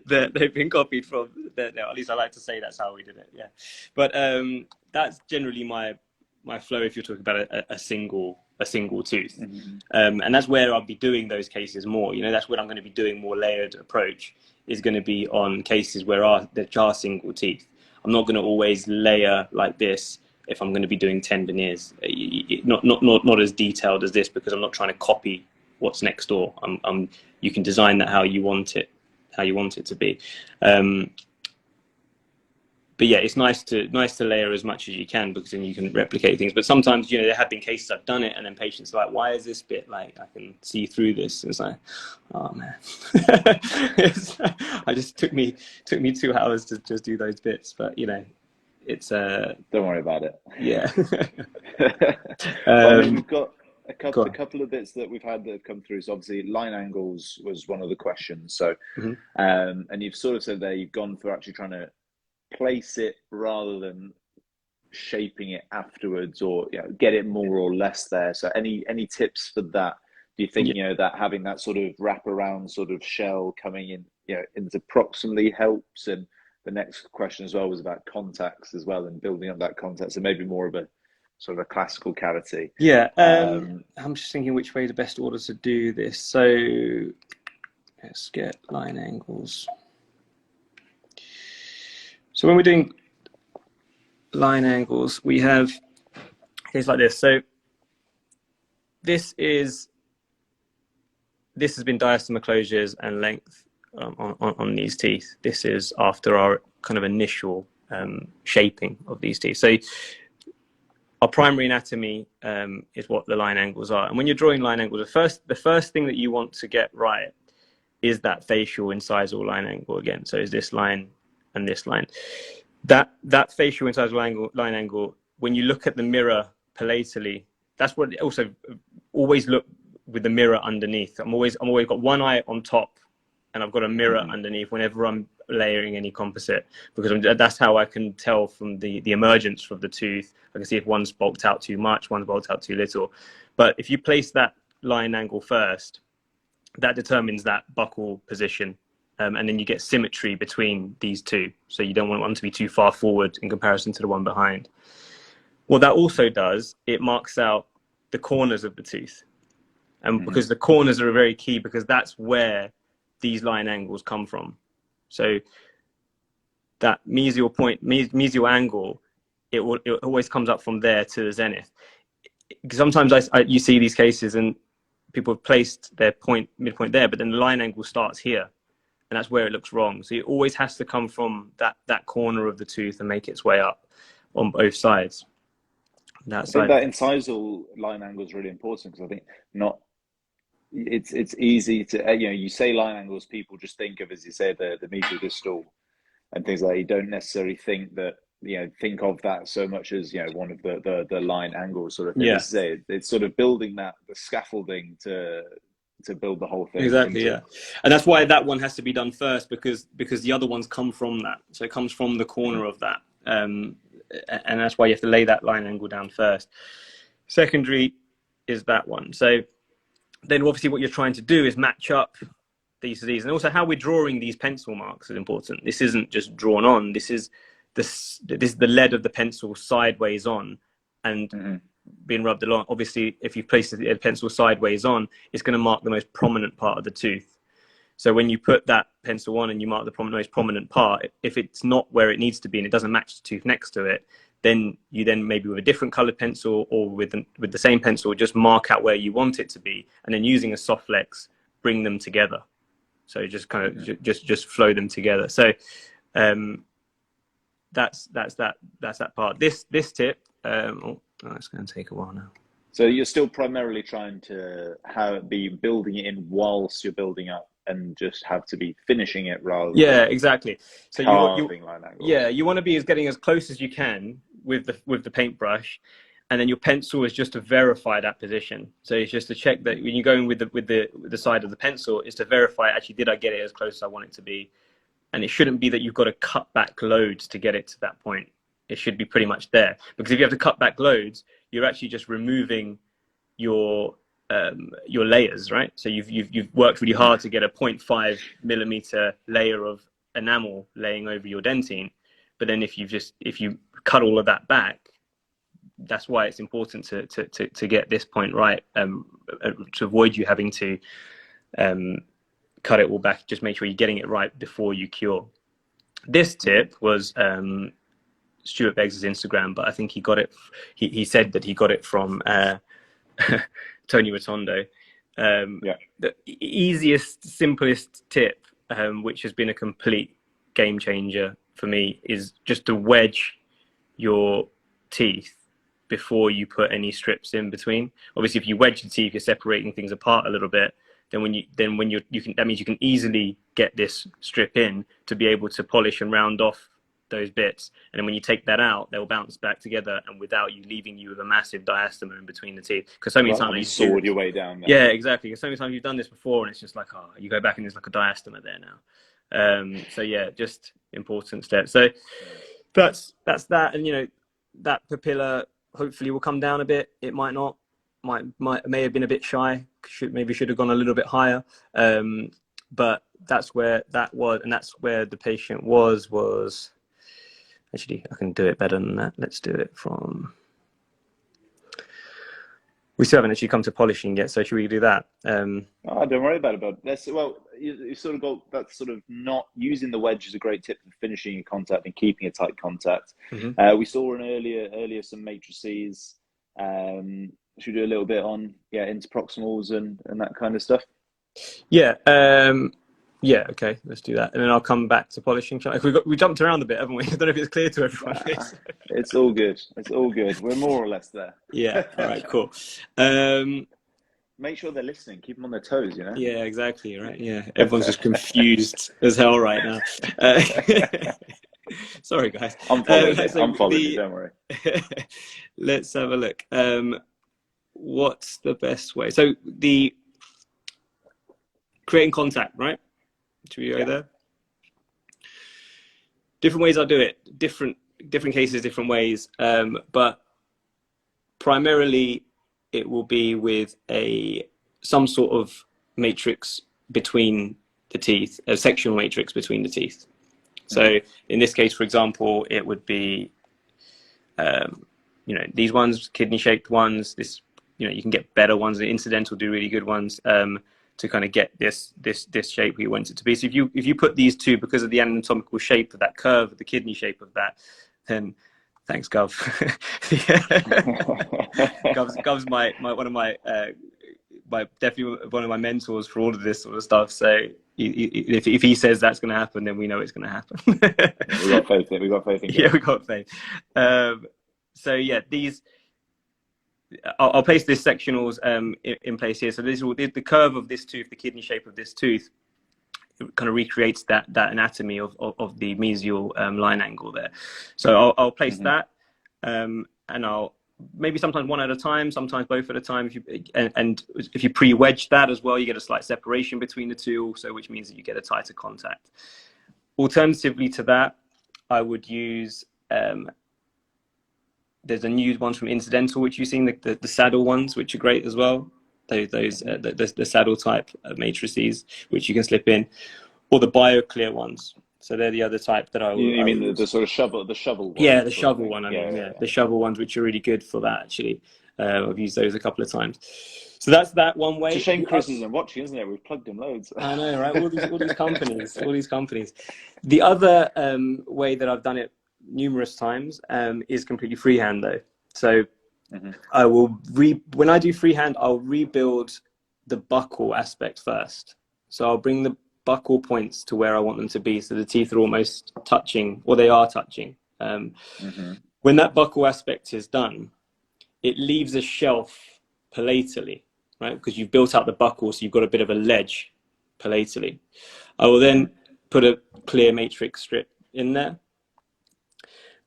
they've been copied from there. At least I like to say that's how we did it. Yeah, but that's generally my flow if you're talking about a single tooth, and that's where I'll be doing those cases more. You know, that's where I'm going to be doing more layered approach. Is going to be on cases where there are single teeth. I'm not going to always layer like this if I'm going to be doing 10 veneers. Not as detailed as this, because I'm not trying to copy what's next door. You can design that how you want it to be. But yeah, it's nice to layer as much as you can, because then you can replicate things. But sometimes, you know, there have been cases I've done it, and then patients are like, "Why is this bit like I can see through this?" And it's like, oh man, I just took me 2 hours to just do those bits. But you know, it's don't worry about it. Yeah. Well, I mean, we've got a couple of bits that we've had that have come through. So obviously line angles was one of the questions. So and you've sort of said there you've gone for actually trying to place it rather than shaping it afterwards, or get it more or less there. So any tips for that? Do you think that having that sort of wraparound sort of shell coming in into proximally helps? And the next question as well was about contacts as well, and building up that contact, so maybe more of a sort of a classical cavity. I'm just thinking which way the best order to do this. So let's get line angles. So when we're doing line angles, we have things like this. So this has been diastema closures and length on these teeth. This is after our kind of initial shaping of these teeth. So our primary anatomy is what the line angles are. And when you're drawing line angles, the first thing that you want to get right is that facial incisal line angle again. So is this line and this line. That facial incisal line angle, when you look at the mirror palatally, that's what also always look with the mirror underneath. I'm always got one eye on top, and I've got a mirror underneath whenever I'm layering any composite, because that's how I can tell from the emergence of the tooth. I can see if one's bulked out too much, one's bulked out too little. But if you place that line angle first, that determines that buccal position and then you get symmetry between these two. So you don't want one to be too far forward in comparison to the one behind. What that also does, it marks out the corners of the tooth. And because the corners are very key, because that's where these line angles come from. So that mesial angle, it always comes up from there to the zenith. Sometimes you see these cases and people have placed their midpoint there, but then the line angle starts here, and that's where it looks wrong. So it always has to come from that corner of the tooth and make its way up on both sides. I think that incisal line angle is really important, because I think it's easy to, you say line angles, people just think of, as you say, the medial distal and things like that. You don't necessarily think of that so much as, one of the line angles sort of thing. Yeah. It's sort of building the scaffolding to build the whole thing. Exactly, yeah. And that's why that one has to be done first, because the other ones come from that. So it comes from the corner of that. And that's why you have to lay that line angle down first. Secondary is that one. So then obviously what you're trying to do is match up these to these. And also how we're drawing these pencil marks is important. This isn't just drawn on. This is the lead of the pencil sideways on and being rubbed along. Obviously, if you place the pencil sideways on, it's going to mark the most prominent part of the tooth. So when you put that pencil on and you mark the most prominent part, if it's not where it needs to be and it doesn't match the tooth next to it, then you maybe with a different colored pencil or with the same pencil, just mark out where you want it to be, and then using a soft flex, bring them together. So just kind of just flow them together. So that's that part. This tip. It's going to take a while now. So you're still primarily trying to be building it in whilst you're building up, and just have to be finishing it rather than exactly. So you want to be getting as close as you can with the paintbrush, and then your pencil is just to verify that position. So it's just to check that when you're going with the side of the pencil, is to verify, actually, did I get it as close as I want it to be? And it shouldn't be that you've got to cut back loads to get it to that point. It should be pretty much there, because if you have to cut back loads, you're actually just removing your layers, right? So you've worked really hard to get a 0.5 millimeter layer of enamel laying over your dentine, but then if you cut all of that back, that's why it's important to get this point right, to avoid you having to cut it all back. Just make sure you're getting it right before you cure. This tip was Stuart Beggs' Instagram, but I think he got it. He said that he got it from Tony Rotondo. The easiest, simplest tip, which has been a complete game changer for me, is just to wedge your teeth before you put any strips in between. Obviously, if you wedge the teeth, you're separating things apart a little bit. That means you can easily get this strip in to be able to polish and round off those bits, and then when you take that out, they'll bounce back together, and without you leaving you with a massive diastema in betwing the teeth. Because so many times you sawed your way down there. Yeah, exactly. Because so many times you've done this before, and it's just like, you go back and there's like a diastema there now. So yeah, just important steps. So that's that, and that papilla hopefully will come down a bit. It might not. May have been a bit shy. Maybe should have gone a little bit higher. But that's where that was, and that's where the patient was. Actually, I can do it better than that. Let's do it from... We still haven't actually come to polishing yet, so should we do that? Don't worry about it. Well, you sort of got that sort of not using the wedge is a great tip for finishing your contact and keeping a tight contact. We saw earlier some matrices. Should we do a little bit on interproximals and that kind of stuff? Yeah, okay, let's do that. And then I'll come back to polishing. We jumped around a bit, haven't we? I don't know if it's clear to everyone. It's all good. It's all good. We're more or less there. Yeah, all right, cool. Make sure they're listening. Keep them on their toes, Yeah, exactly, right? Yeah, everyone's just confused as hell right now. Sorry, guys. I'm following you, don't worry. Let's have a look. What's the best way? So creating contact, right? Should we go there? Different ways I'll do it. Different cases, different ways. But primarily, it will be with some sort of matrix between the teeth, a sectional matrix between the teeth. So in this case, for example, it would be, these ones, kidney-shaped ones. This, you can get better ones. The incidental do really good ones to kind of get this shape we want it to be. So if you put these two, because of the anatomical shape of that curve, the kidney shape of that, then thanks, Gov. Gov's definitely one of my mentors for all of this sort of stuff. So if he says that's going to happen, then we know it's going to happen. We got faith in it. We got faith in it. Yeah, we got faith. So yeah, these. I'll place this sectionals in place here. So this will the curve of this tooth, the kidney shape of this tooth, it kind of recreates that anatomy of the mesial line angle there. So I'll place that, and I'll maybe sometimes one at a time, sometimes both at a time. If you pre-wedge that as well, you get a slight separation between the two, also, which means that you get a tighter contact. Alternatively to that, I would use. There's a new one from Incidental, which you've seen, the saddle ones, which are great as well. The saddle type matrices, which you can slip in, or the BioClear ones. So they're the other type that I will. You mean the sort of shovel, the shovel one? Yeah, the shovel one. The shovel ones, which are really good for that. Actually, I've used those a couple of times. So that's that one way. It's a shame Chris isn't watching, isn't it? We've plugged him loads. I know, right? All these companies. The other way that I've done it numerous times is completely freehand though. So I will when I do freehand, I'll rebuild the buccal aspect first. So I'll bring the buccal points to where I want them to be, so the teeth are almost touching, or they are touching. When that buccal aspect is done, it leaves a shelf palatally, right? Because you've built out the buccal, so you've got a bit of a ledge palatally. I will then put a clear matrix strip in there.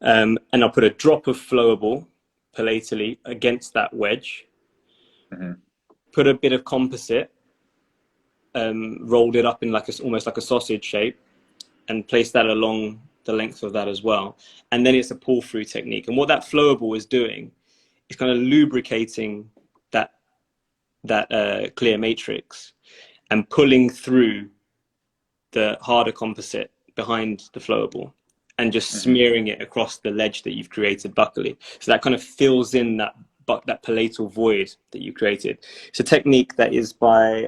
And I'll put a drop of flowable palatally against that wedge, put a bit of composite, rolled it up in almost like a sausage shape, and place that along the length of that as well. And then it's a pull through technique. And what that flowable is doing is kind of lubricating that clear matrix and pulling through the harder composite behind the flowable, and just smearing it across the ledge that you've created buccally. So that kind of fills in that palatal void that you created. It's a technique that is by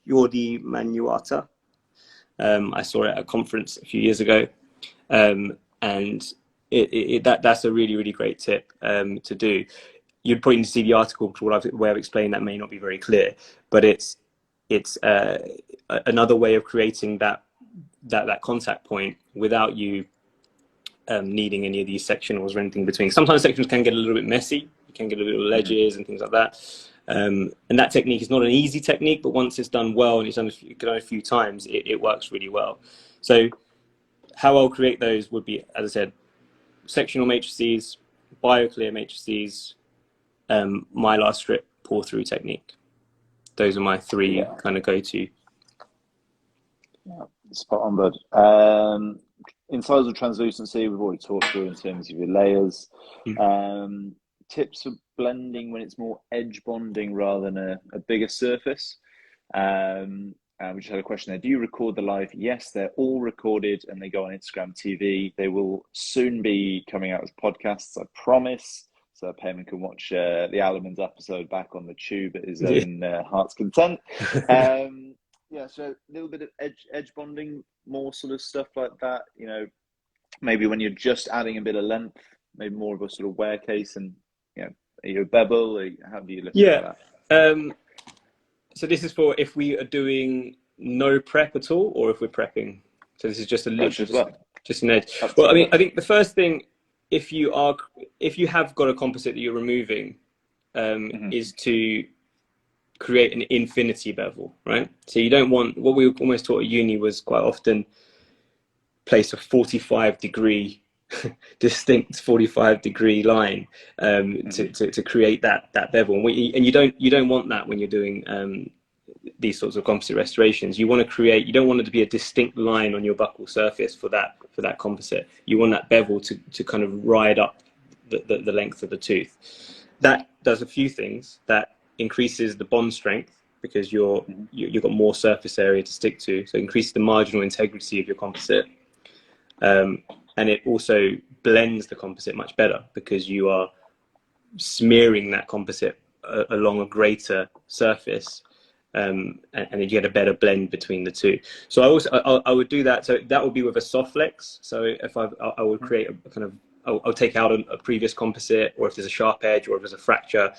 Jordi Manuata. I saw it at a conference a few years ago. And that's a really, really great tip to do. You'd probably need to see the article, because the way I've explained that may not be very clear, but it's another way of creating that contact point without you needing any of these sectionals or anything between. Sometimes sectionals can get a little bit messy. You can get a little ledges and things like that. And that technique is not an easy technique, but once it's done well and it's done a few times, it works really well. So how I'll create those would be, as I said, sectional matrices, BioClear matrices, mylar strip pull through technique. Those are my three kind of go-to. Yeah, spot on, bud. Incisal translucency, we've already talked through in terms of your layers. Tips for blending when it's more edge bonding rather than a bigger surface. We just had a question there. Do you record the live? Yes, they're all recorded and they go on Instagram TV. They will soon be coming out as podcasts, I promise. So Payman can watch the Alemans episode back on the tube at his own heart's content. So a little bit of edge bonding, more sort of stuff like that. Maybe when you're just adding a bit of length, maybe more of a sort of wear case, and are you a bevel? Or how do you look at that? So this is for if we are doing no prep at all, or if we're prepping. So this is just just an edge. Well, I think the first thing, if you have got a composite that you're removing, is to create an infinity bevel, right? So you don't want, what we almost taught at uni was quite often place a 45-degree distinct 45-degree line to create that bevel, and you don't want that when you're doing these sorts of composite restorations. You want to create, you don't want it to be a distinct line on your buccal surface for that composite. You want that bevel to kind of ride up the length of the tooth. That does a few things. That increases the bond strength because you've got more surface area to stick to, so it increases the marginal integrity of your composite, and it also blends the composite much better because you are smearing that composite along a greater surface, and you get a better blend between the two. So I would do that. So that would be with a soft flex. So if I would create a kind of, I'll take out a previous composite, or if there's a sharp edge or if there's a fracture,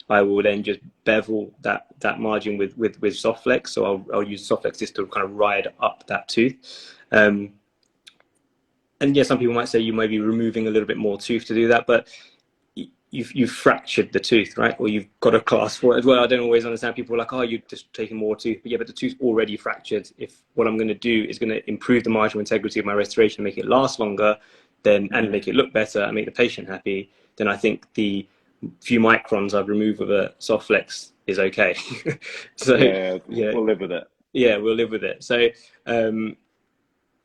I will then just bevel that margin with soft flex. So I'll use soft flex just to kind of ride up that tooth. And yeah, some people might say you may be removing a little bit more tooth to do that, but you've fractured the tooth, right? Or you've got a class 4 as well. I don't always understand. People are like, oh, you're just taking more tooth. But yeah, but the tooth's already fractured. If what I'm going to do is going to improve the marginal integrity of my restoration, make it last longer, and make it look better and make the patient happy, then I think the few microns I've removed with a soft flex is okay. So yeah, we'll live with it. Yeah, we'll live with it. So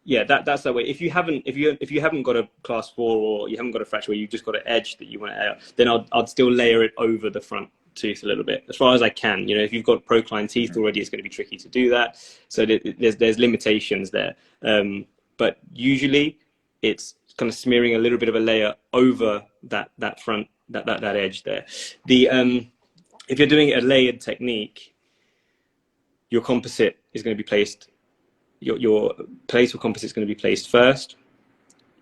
yeah, that's the way. If you haven't got a class 4 or you haven't got a fracture where you've just got an edge that you want to air, then I'd still layer it over the front tooth a little bit, as far as I can. You know, if you've got procline teeth already, it's going to be tricky to do that. So there's limitations there. But usually it's kind of smearing a little bit of a layer over that front that edge there. If you're doing a layered technique, your composite is going to be placed. Your palatal composite is going to be placed first,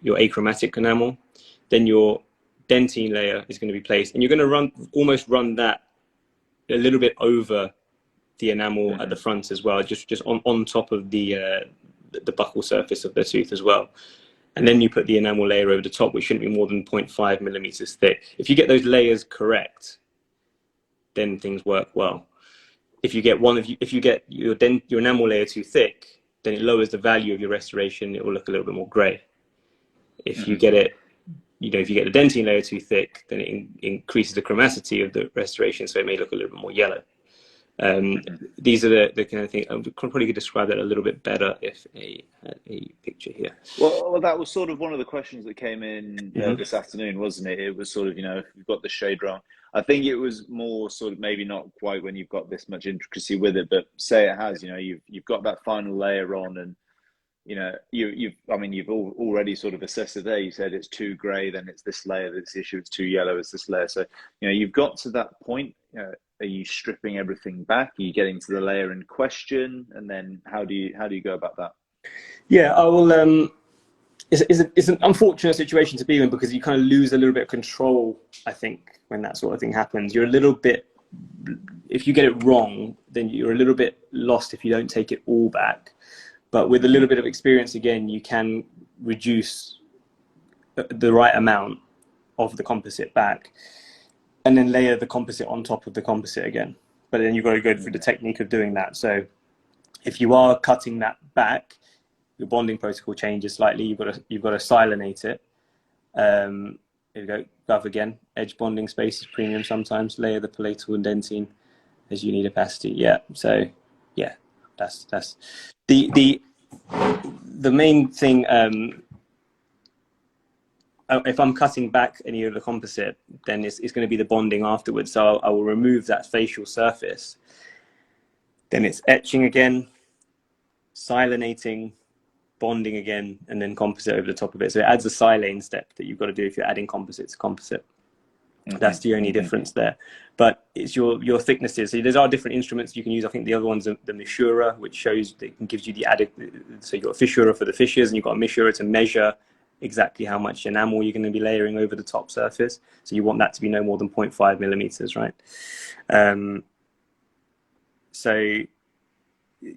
your achromatic enamel, then your dentine layer is going to be placed, and you're going to almost run that a little bit over the enamel at the front as well, just on top of the buccal surface of the tooth as well. And then you put the enamel layer over the top, which shouldn't be more than 0.5 millimeters thick. If you get those layers correct, then things work well. If you get your enamel layer too thick, then it lowers the value of your restoration. It will look a little bit more grey. If you get it, if you get the dentine layer too thick, then it increases the chromacity of the restoration, so it may look a little bit more yellow. These are the kind of things. I probably could describe that a little bit better if a picture here. Well, that was sort of one of the questions that came in this afternoon, wasn't it? It was sort of, if you've got the shade wrong. I think it was more sort of maybe not quite when you've got this much intricacy with it, but say it has, you've got that final layer on, and you've already sort of assessed it there. You said it's too grey, then it's this layer that's the issue. It's too yellow, it's this layer. So you've got to that point. Are you stripping everything back? Are you getting to the layer in question, and then how do you go about that? Yeah, I will. It's an unfortunate situation to be in, because you kind of lose a little bit of control, I think, when that sort of thing happens. You're a little bit, if you get it wrong, then you're a little bit lost if you don't take it all back. But with a little bit of experience, again, you can reduce the right amount of the composite back, and then layer the composite on top of the composite again. But then you've got to go through the technique of doing that. So if you are cutting that back, your bonding protocol changes slightly. You've got to silinate it. Here we go. Gov again. Edge bonding space is premium sometimes. Layer the palatal and dentine as you need opacity. Yeah. So yeah, that's the main thing. If I'm cutting back any of the composite, then it's going to be the bonding afterwards. So I will remove that facial surface. Then it's etching again, silinating, bonding again, and then composite over the top of it. So it adds a silane step that you've got to do if you're adding composite to composite. That's the only difference there. But it's your thicknesses. So there are different instruments you can use. I think the other one's the Meshura, which shows that gives you the added. So you've got a fissura for the fissures, and you've got a Meshura to measure exactly how much enamel you're going to be layering over the top surface. So you want that to be no more than 0.5 millimeters, right? So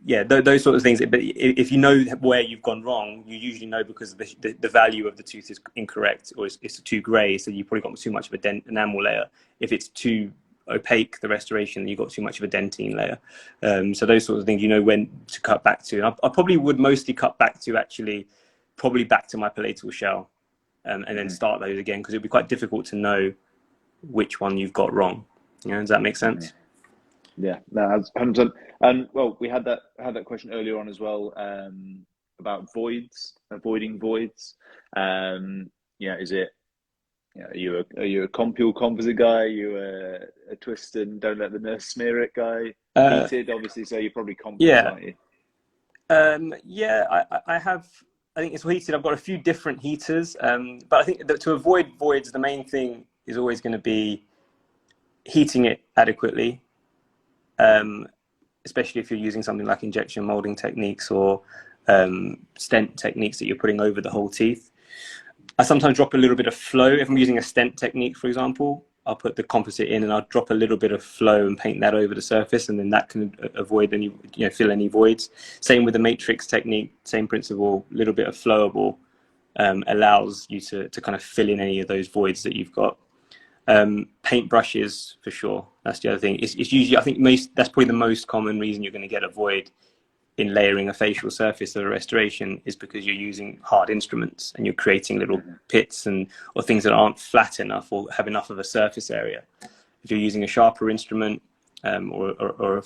yeah, those sort of things. But if you know where you've gone wrong, you usually know because the value of the tooth is incorrect, or it's too grey, so you've probably got too much of a enamel layer. If it's too opaque, the restoration, you've got too much of a dentine layer. So those sorts of things, you know when to cut back to. And I probably would mostly cut back to probably back to my palatal shell, and then start those again, because it'd be quite difficult to know which one you've got wrong. Does that make sense? Yeah, no, 100%. And well, we had that question earlier on as well, about avoiding voids. Is it Yeah, are you a compule composite guy? Are you a twist and don't let the nurse smear it guy? Heated, obviously, so you're probably compule, Yeah. aren't you? Yeah, I have. I think it's heated. I've got a few different heaters, but I think that to avoid voids, the main thing is always going to be heating it adequately, especially if you're using something like injection molding techniques or stent techniques that you're putting over the whole teeth. I sometimes drop a little bit of flow. If I'm using a stent technique, for example, I'll put the composite in and I'll drop a little bit of flow and paint that over the surface, and then that can avoid any, fill any voids. Same with the matrix technique, same principle, a little bit of flowable allows you to kind of fill in any of those voids that you've got. Paint brushes, for sure. That's the other thing. It's usually, I think that's probably the most common reason you're going to get a void in layering a facial surface of a restoration is because you're using hard instruments and you're creating little pits or things that aren't flat enough or have enough of a surface area. If you're using a sharper instrument or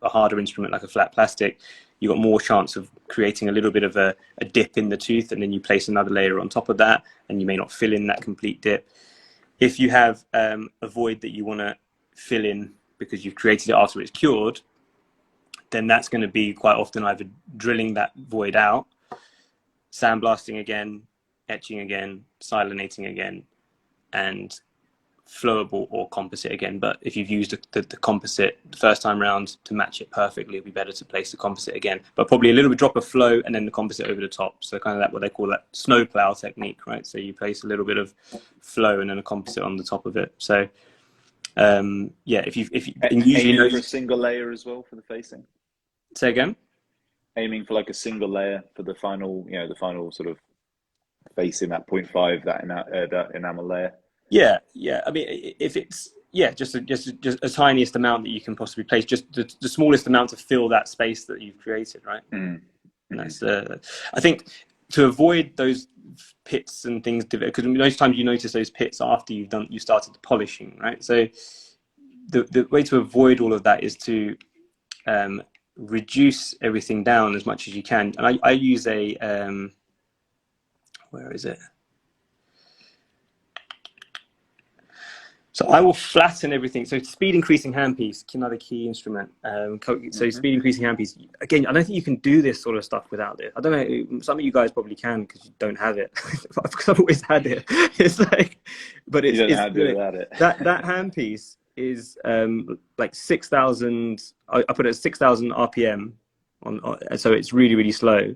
a harder instrument like a flat plastic, you've got more chance of creating a little bit of a dip in the tooth, and then you place another layer on top of that and you may not fill in that complete dip. If you have a void that you want to fill in because you've created it after it's cured, then that's going to be quite often either drilling that void out, sandblasting again, etching again, silinating again, and flowable or composite again. But if you've used the composite the first time round to match it perfectly, it'd be better to place the composite again, but probably a little bit drop of flow and then the composite over the top. So kind of that, what they call that snowplow technique, right? So you place a little bit of flow and then a composite on the top of it. So yeah, if you aiming for a single layer as well for the facing. Say again? Aiming for like a single layer for the final, the final sort of facing that 0.5, that enamel layer. Yeah. I mean, if it's just a tiniest amount that you can possibly place, just the smallest amount to fill that space that you've created, right? And that's I think to avoid those pits and things, because most times you notice those pits after you started the polishing, right? So the way to avoid all of that is to reduce everything down as much as you can. And I use a where is it? So I will flatten everything. So speed increasing handpiece, another key instrument. So speed increasing handpiece. Again, I don't think you can do this sort of stuff without it. I don't know. Some of you guys probably can because you don't have it. Because I've always had it. It's like, but it's, you don't have it without it. that handpiece is like 6,000. I put it at 6,000 RPM so it's really, really slow.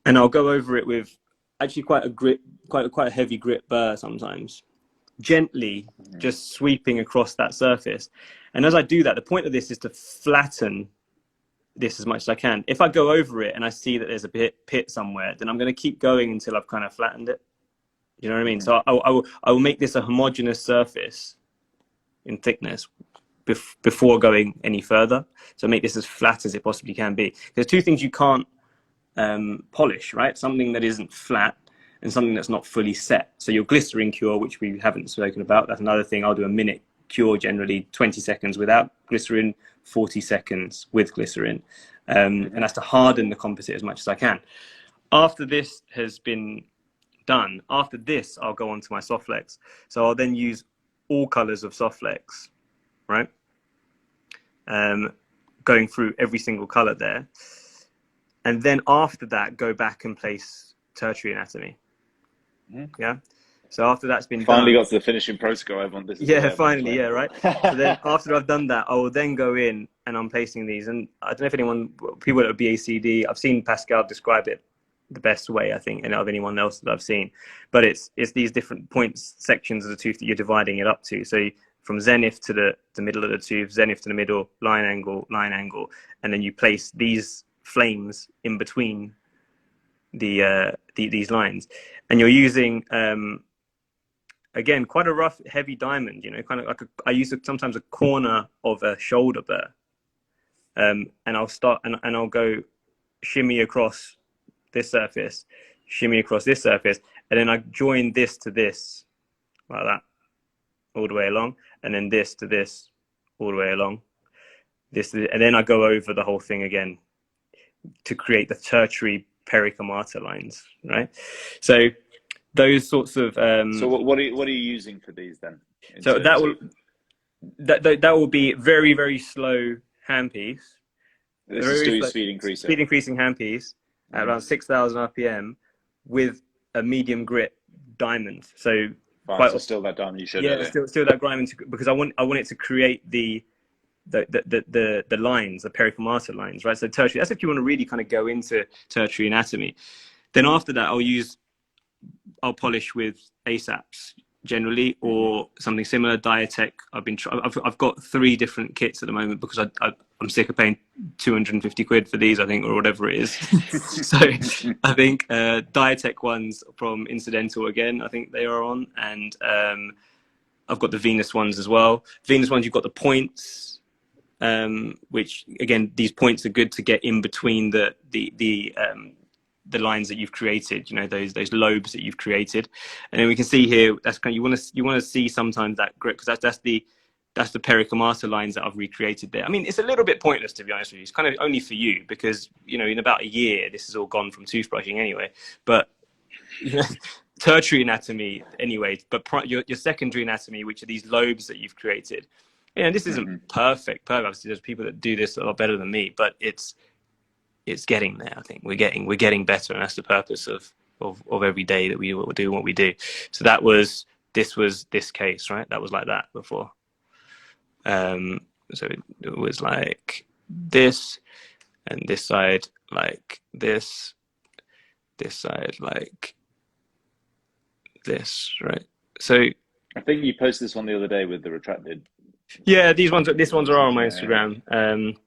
And I'll go over it with actually quite a heavy grit burr sometimes, gently just sweeping across that surface. And as I do that, the point of this is to flatten this as much as I can. If I go over it and I see that there's a pit somewhere, then I'm going to keep going until I've kind of flattened it. You know what I mean? So I will make this a homogeneous surface in thickness before going any further. So make this as flat as it possibly can be. There's two things you can't polish, right? Something that isn't flat and something that's not fully set. So your glycerin cure, which we haven't spoken about, that's another thing. I'll do a minute cure, generally 20 seconds without glycerin, 40 seconds with glycerin. And that's to harden the composite as much as I can. After this has been done, after this, I'll go on to my Softflex. So I'll then use all colors of Softflex, right? Going through every single color there. And then after that, go back and place tertiary anatomy. Yeah. So after that's been finally done, got to the finishing protocol. Everyone, this is finally, yeah, right. So then after I've done that, I will then go in and I'm placing these. And I don't know if people at BACD, I've seen Pascal describe it the best way, I think, and of anyone else that I've seen. But it's these different points, sections of the tooth that you're dividing it up to. So from zenith to the middle of the tooth, zenith to the middle, line angle, and then you place these flames in between these lines, and you're using again quite a rough, heavy diamond. Kind of like I use sometimes a corner of a shoulder burr, and I'll start and I'll go shimmy across this surface, shimmy across this surface, and then I join this to this like that all the way along, and then this to this all the way along, and then I go over the whole thing again to create the tertiary pericomata lines, right? So those sorts of. So what are you using for these then? So that will be very, very slow handpiece. This is still your speed increaser. Speed increasing handpiece at around 6,000 RPM with a medium grit diamond. So so still that diamond you showed earlier. Still that diamond, because I want it to create the lines, the pericomata lines, right? So tertiary. That's if you want to really kind of go into tertiary anatomy. Then after that, I'll polish with ASAPs generally, or something similar. Diatech. I've got 3 different kits at the moment because I'm sick of paying 250 quid for these, I think, or whatever it is. So I think Diatech ones from Incidental again, I think they are on, and I've got the Venus ones as well. Venus ones, you've got the points, which again, these points are good to get in between the lines that you've created, you know, those lobes that you've created. And then we can see here, that's kind of, you want to see sometimes that grip, because that's the pericomata lines that I've recreated there. I mean, it's a little bit pointless, to be honest with you. It's kind of only for you because, you know, in about a year, this is all gone from toothbrushing anyway. But you know, tertiary anatomy anyway, but your secondary anatomy, which are these lobes that you've created. You know, this isn't perfect. Obviously, there's people that do this a lot better than me, but it's getting there. I think we're getting better, and that's the purpose of every day that we do what we do. So this was this case, right? That was like that before. So it was like this, and this side like this side like this, right? So I think you posted this one the other day with the retracted. Yeah, these ones are on my Instagram. And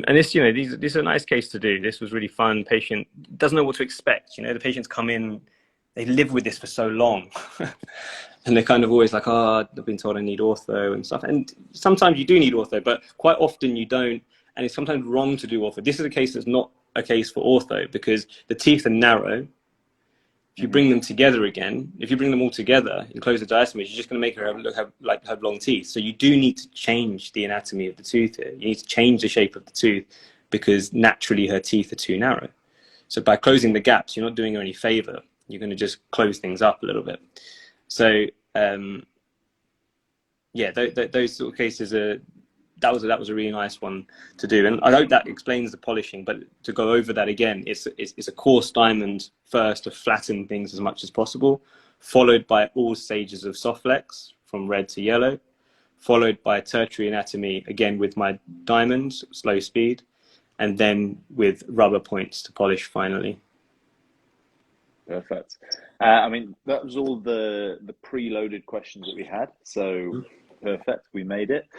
this, you know, these are a nice case to do. This was really fun. Patient doesn't know what to expect. You know, the patients come in, they live with this for so long, and they're kind of always like, oh, I've been told I need ortho and stuff. And sometimes you do need ortho, but quite often you don't. And it's sometimes wrong to do ortho. This is a case that's not a case for ortho because the teeth are narrow. If you bring them together again, if you bring them all together, you close the diastemes, you're just going to make her have long teeth. So you do need to change the anatomy of the tooth here. You need to change the shape of the tooth because naturally her teeth are too narrow. So by closing the gaps, you're not doing her any favor. You're going to just close things up a little bit. So yeah, those sort of cases are. That was a really nice one to do, and I hope that explains the polishing. But to go over that again, it's a coarse diamond first to flatten things as much as possible, followed by all stages of soft flex from red to yellow, followed by tertiary anatomy again with my diamonds, slow speed, and then with rubber points to polish finally. Perfect. I mean, that was all the preloaded questions that we had. So. Perfect, we made it.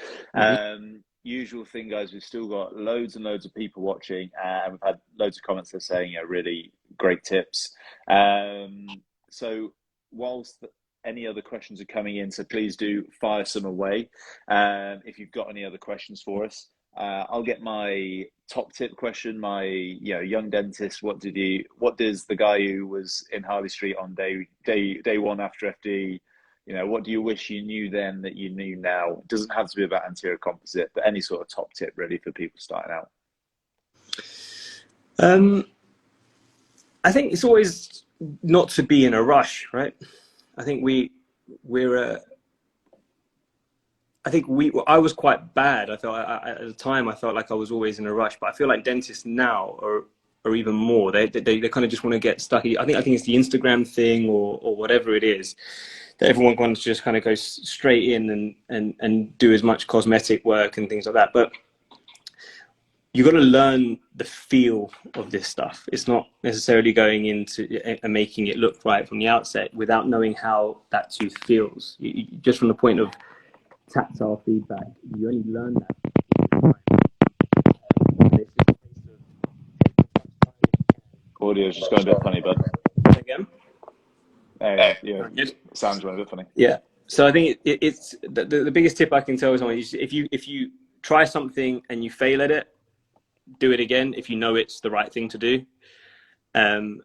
Usual thing, guys, we've still got loads and loads of people watching, and we've had loads of comments that are saying, really great tips. So whilst any other questions are coming in, so please do fire some away. If you've got any other questions for us, I'll get my top tip question. My young dentist, what does the guy who was in Harley Street on day one after FD, what do you wish you knew then that you knew now? It doesn't have to be about anterior composite, but any sort of top tip really for people starting out. I think it's always not to be in a rush, right? I think I was quite bad. I felt at the time I felt like I was always in a rush, but I feel like dentists now are even more. They kind of just want to get stuck. I think it's the Instagram thing or whatever it is. Everyone wants to just kind of go straight in and do as much cosmetic work and things like that. But you've got to learn the feel of this stuff. It's not necessarily going into and making it look right from the outset without knowing how that tooth feels. Just from the point of tactile feedback, you only learn that. Audio's just going a bit funny, bud. Again? Yeah, sounds a bit funny. Yeah. So I think it's the biggest tip I can tell someone is if you try something and you fail at it, do it again if you know it's the right thing to do, and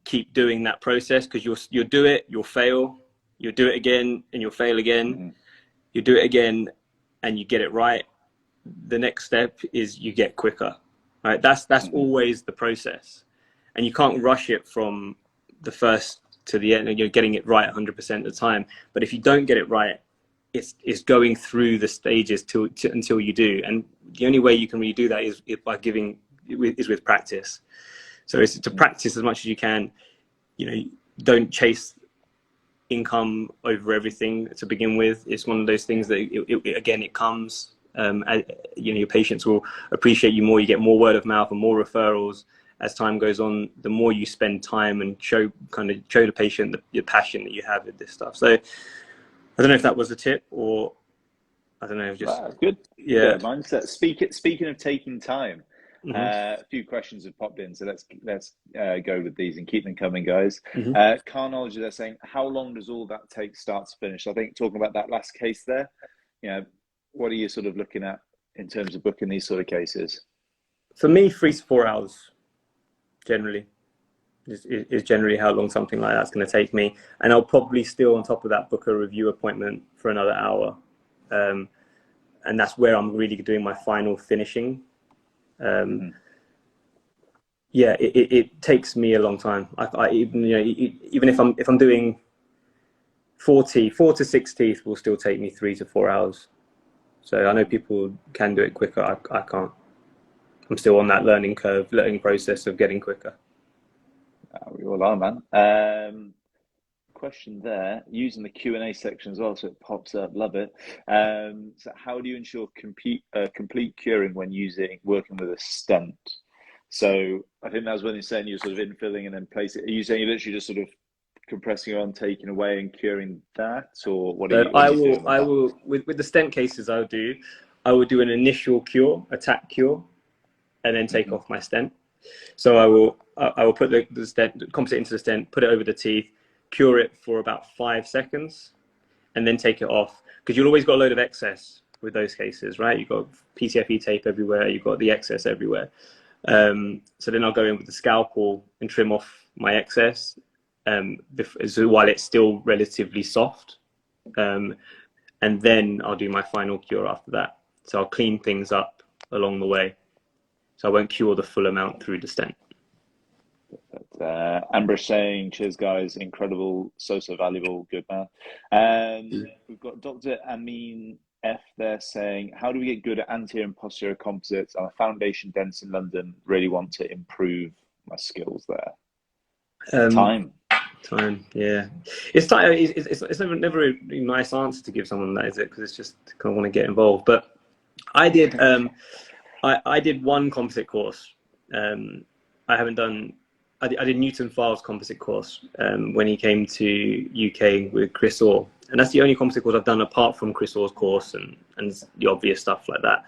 keep doing that process because you'll do it, you'll fail, you'll do it again and you'll fail again, you do it again and you get it right. The next step is you get quicker, right? That's always the process, and you can't rush it from the first to the end and you're getting it right 100% of the time. But if you don't get it right, it's going through the stages until you do. And the only way you can really do that is with practice. So it's to practice as much as you can. You know, don't chase income over everything to begin with. It's one of those things that it comes. You know, your patients will appreciate you more. You get more word of mouth and more referrals as time goes on. The more you spend time and show the patient your passion that you have with this stuff. So I don't know if that was a tip, or I don't know. Just good. Yeah. Mindset. Speaking of taking time, Mm-hmm. A few questions have popped in, so let's go with these and keep them coming, guys. Mm-hmm. Car knowledge, they're saying, how long does all that take start to finish? I think talking about that last case there, you know, what are you sort of looking at in terms of booking these sort of cases? For me, 3 to 4 hours generally is generally how long something like that's going to take me. And I'll probably still on top of that book a review appointment for another hour. And that's where I'm really doing my final finishing. Yeah, it takes me a long time. Even if I'm doing 4 to 6 teeth will still take me 3 to 4 hours. So I know people can do it quicker. I can't. I'm still on that learning process of getting quicker. We all are, man. Question there, using the Q&A section as well, so it pops up. Love it. So how do you ensure complete curing when working with a stent? So I think that was when you're saying you're sort of infilling and then placing. Are you saying you're literally just sort of compressing on, taking away and curing that, or what are you? I will with the stent cases. I will do an initial cure, attack cure, and then take off my stent. So I will put the stent, composite into the stent, put it over the teeth, cure it for about 5 seconds, and then take it off, because you've always got a load of excess with those cases, right? You've got PTFE tape everywhere, you've got the excess everywhere. So then I'll go in with the scalpel and trim off my excess while it's still relatively soft, and then I'll do my final cure after that. So I'll clean things up along the way, so I won't cure the full amount through the stent. Amber saying, cheers guys, incredible, so valuable, good man. We've got Dr. Amin F there saying, how do we get good at anterior and posterior composites? I'm a foundation dentist in London, really want to improve my skills there. Time, yeah. It's never a nice answer to give someone that, is it? Because it's just kind of want to get involved. But I did I did one composite course. I did Newton Files composite course when he came to UK with Chris Orr, and that's the only composite course I've done apart from Chris Orr's course and the obvious stuff like that.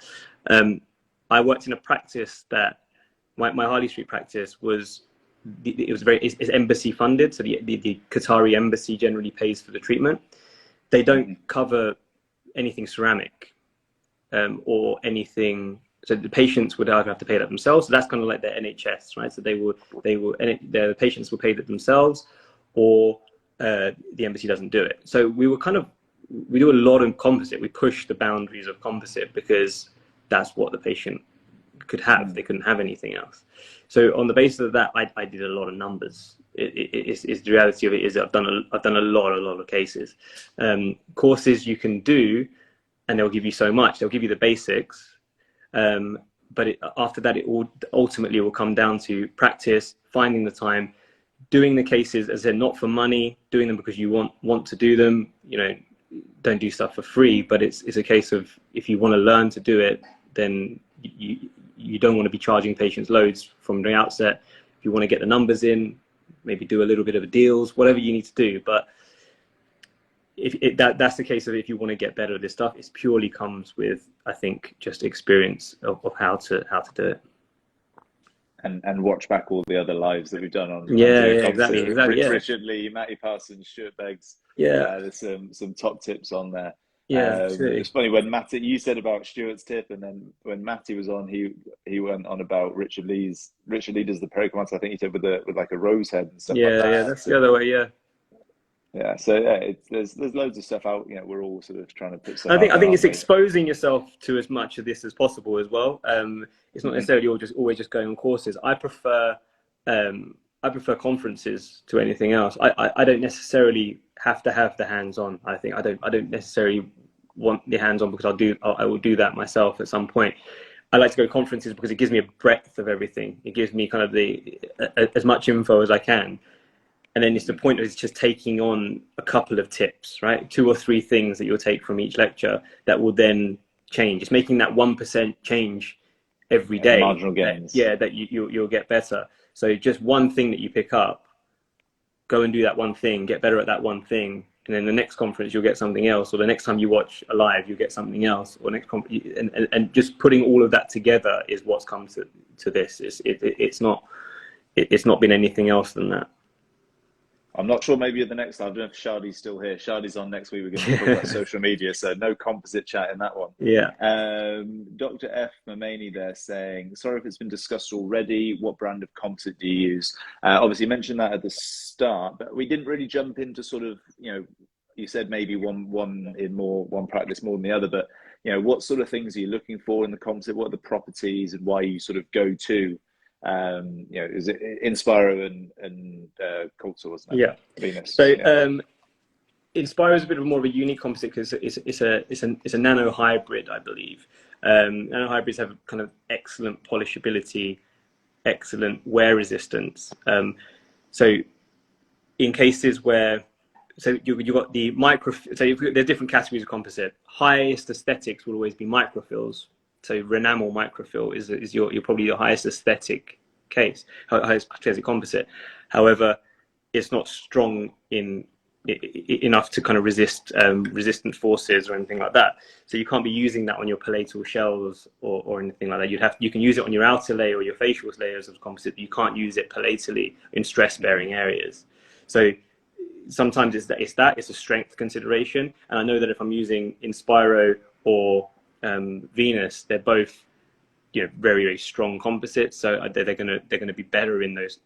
I worked in a practice that my Harley Street practice was it's embassy funded, so the Qatari embassy generally pays for the treatment. They don't cover anything ceramic or anything. So the patients would either have to pay that themselves. So that's kind of like their NHS, right? So the patients will pay that themselves, or the embassy doesn't do it. So we do a lot of composite. We push the boundaries of composite because that's what the patient could have. They couldn't have anything else. So on the basis of that, I did a lot of numbers. It's the reality of it is I've done a lot of cases. Courses you can do, and they'll give you so much. They'll give you the basics. But after that, it will ultimately come down to practice, finding the time, doing the cases, as I said, not for money, doing them because you want to do them. You know, don't do stuff for free, but it's a case of, if you want to learn to do it, then you don't want to be charging patients loads from the outset. If you want to get the numbers in, maybe do a little bit of deals, whatever you need to do. But that's the case of, if you want to get better at this stuff, it purely comes with, I think, just experience of how to do it. And watch back all the other lives that we've done on exactly. Richard Lee, Matty Parsons, Stuart Beggs. There's some top tips on there. It's funny when Matty, you said about Stuart's tip, and then when Matty was on, he went on about Richard Lee's. Richard Lee does the pericomance, I think he said, with like a rose head and stuff like that. That's the other way. So there's loads of stuff out. You know, we're all sort of trying to put stuff I think out, it's exposing yourself to as much of this as possible as well. It's not necessarily always just going on courses. I prefer I prefer conferences to anything else. I don't necessarily have to have the hands-on. I think I don't necessarily want the hands-on because I will do that myself at some point. I like to go to conferences because it gives me a breadth of everything. It gives me kind of as much info as I can. And then it's the point of just taking on a couple of tips, right? 2 or 3 things that you'll take from each lecture that will then change. It's making that 1% change every day. Marginal gains. That you'll get better. So just one thing that you pick up, go and do that one thing, get better at that one thing. And then the next conference, you'll get something else. Or the next time you watch a live, you'll get something else. Or and just putting all of that together is what's come to this. It's not been anything else than that. I'm not sure, maybe at the next, I don't know if Shadi's still here. Shadi's on next week. We're going to talk about social media, so no composite chat in that one. Yeah. Dr. F. Mamani there saying, sorry if it's been discussed already, what brand of composite do you use? Obviously, you mentioned that at the start, but we didn't really jump into sort of, you said maybe one practice more than the other, but, what sort of things are you looking for in the composite? What are the properties and why you sort of go to? Is it Inspiro and Culture, wasn't it? Yeah, Venus. So Inspiro is a bit more of a unique composite because it's a nano hybrid, I believe. Nano hybrids have kind of excellent polishability, excellent wear resistance. So in cases where you got the there's different categories of composite. Highest aesthetics will always be microfills. So Renamel microfill is your probably your highest aesthetic case, highest aesthetic composite. However, it's not strong enough to kind of resist resistant forces or anything like that. So you can't be using that on your palatal shells or anything like that. You can use it on your outer layer or your facial layers of composite, but you can't use it palatally in stress-bearing areas. So sometimes it's a strength consideration. And I know that if I'm using Inspiro or Venus, they're both very, very strong composites, so they're going to be better in those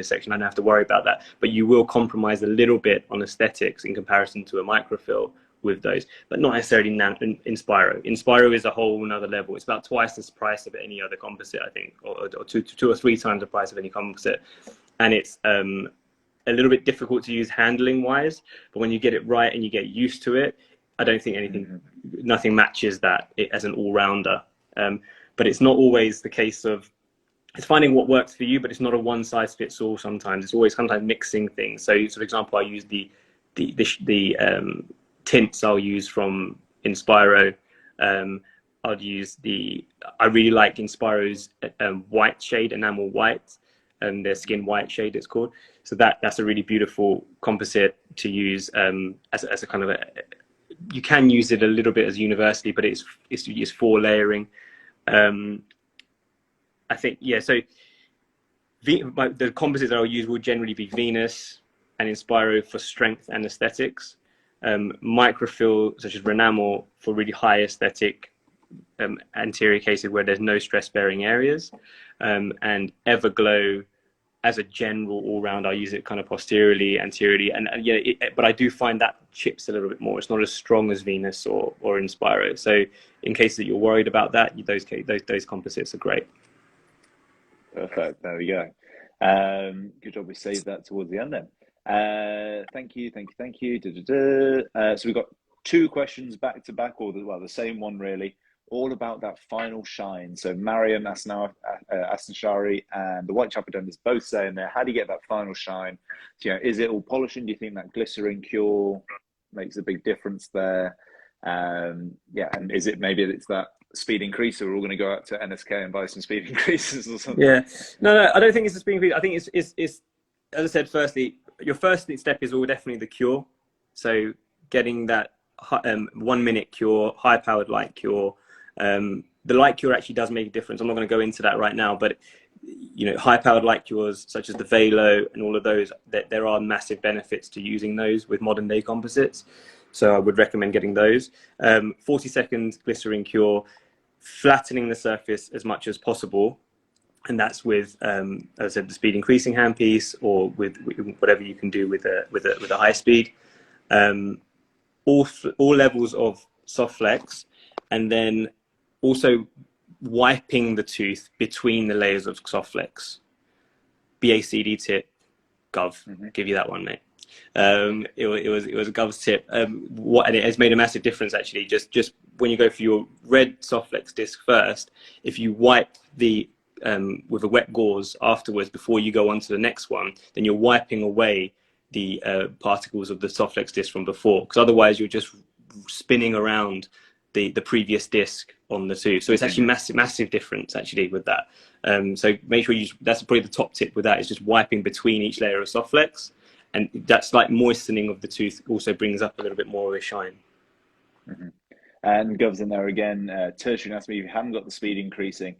sections. I don't have to worry about that, but you will compromise a little bit on aesthetics in comparison to a microfill with those, but not necessarily Inspiro. Inspiro is a whole nother level. It's about twice the price of any other composite, I think, or 2 or 3 times the price of any composite, and it's a little bit difficult to use handling wise, but when you get it right and you get used to it, I don't think nothing matches that as an all-rounder. But it's not always the case of, it's finding what works for you, but it's not a one-size-fits-all sometimes. It's always sometimes mixing things. So, for example, I use the tints I'll use from Inspiro. I really like Inspiro's white shade, enamel white, their skin white shade it's called. So that's a really beautiful composite to use as a kind of you can use it a little bit as universally, but it's 4 layering. I think, so the composites that I'll use will generally be Venus and Inspiro for strength and aesthetics. Microfill such as Renamel for really high aesthetic anterior cases where there's no stress bearing areas, and Everglow as a general all-round. I'll use it kind of posteriorly, anteriorly, but I do find that chips a little bit more. It's not as strong as Venus or Inspiro. So in case that you're worried about that, those composites are great. Perfect. There we go. Good job we saved that towards the end then. Thank you. So we've got 2 questions back to back, or the same one really, all about that final shine. So Mariam Asnashari and the White Chapadon both saying there, how do you get that final shine? Is it all polishing? Do you think that glycerin cure makes a big difference there? And is it maybe it's that speed increaser? We're all going to go out to NSK and buy some speed increasers or something. No, I don't think it's a speed increaser. I think it's as I said, firstly, your first step is all definitely the cure. So getting that 1 minute cure, high powered light cure. The light cure actually does make a difference. I'm not going to go into that right now, but high powered light cures such as the Velo and all of those, there are massive benefits to using those with modern day composites. So I would recommend getting those. 40-second glycerin cure, flattening the surface as much as possible. And that's with, as I said, the speed increasing handpiece, or with whatever you can do with a high speed. All levels of soft flex, and then also wiping the tooth between the layers of soft flex. BACD tip, Gov, give you that one, mate. It was a Gov's tip. And it has made a massive difference actually. Just when you go for your red Softflex disc first, if you wipe the with a wet gauze afterwards before you go on to the next one, then you're wiping away the particles of the Softflex disc from before, because otherwise you're just spinning around the previous disc on the two. So it's actually massive difference actually with that. So make sure that's probably the top tip with that, is just wiping between each layer of Softflex, and that slight moistening of the tooth also brings up a little bit more of a shine. And Gov's in there again. Tertiary anatomy, you haven't got the speed increasing.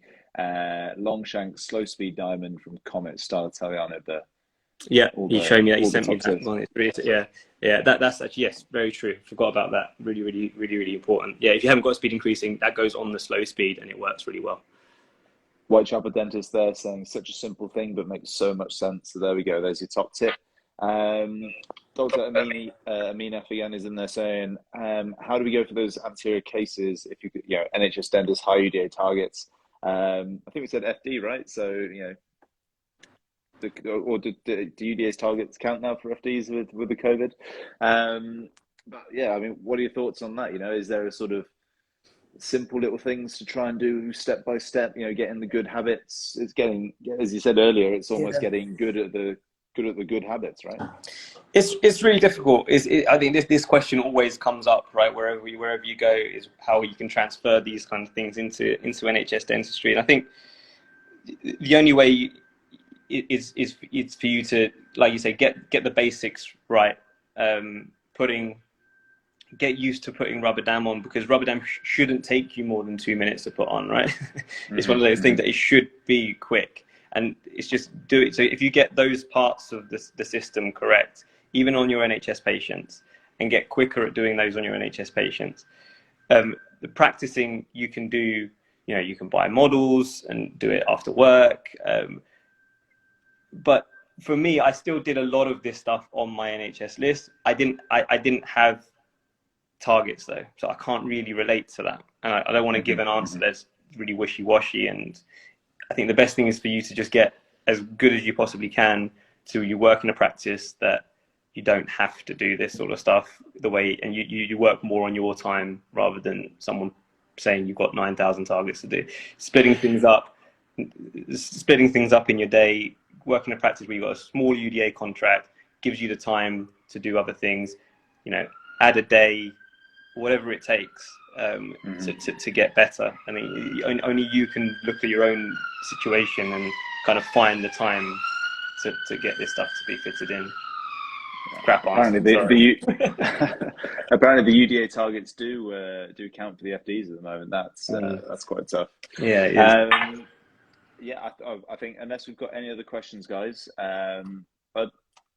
Long shank, slow speed diamond from Comet, style Italiano. Yeah, he showed me that. He sent me that one. That's actually, yes, very true. Forgot about that. Really important. Yeah, if you haven't got speed increasing, that goes on the slow speed and it works really well. Whitechapel dentist there saying such a simple thing but makes so much sense. So there we go. There's your top tip. Dr. Amin F again is in there saying, how do we go for those anterior cases if you could, NHS dentists, high UDA targets? I think we said FD, right? So, do UDA's targets count now for FDs with the COVID? But yeah, I mean, what are your thoughts on that? Is there a sort of simple little things to try and do step by step, getting the good habits? It's getting, as you said earlier, it's almost getting good at the good habits, right? It's really difficult. I think this question always comes up, right? Wherever you go, is how you can transfer these kind of things into NHS dentistry. And I think the only way is for you to, like you say, get the basics right. Get used to putting rubber dam on, because rubber dam shouldn't take you more than 2 minutes to put on, right? It's one of those things that it should be quick. And it's just do it. So if you get those parts of the system correct, even on your NHS patients, and get quicker at doing those on your NHS patients, the practicing you can do, you can buy models and do it after work. But for me, I still did a lot of this stuff on my NHS list. I didn't have targets though, so I can't really relate to that. And I don't want to give an answer that's really wishy-washy. And I think the best thing is for you to just get as good as you possibly can till you work in a practice that you don't have to do this sort of stuff and you work more on your time rather than someone saying you've got 9,000 targets to do. Splitting things up in your day, working in a practice where you've got a small UDA contract gives you the time to do other things, add a day, whatever it takes to get better. I mean, only you can look at your own situation and kind of find the time to get this stuff to be fitted in. Crap answer. Apparently the UDA targets do count for the FDs at the moment. That's quite tough. Yeah, it is. I think unless we've got any other questions, guys, but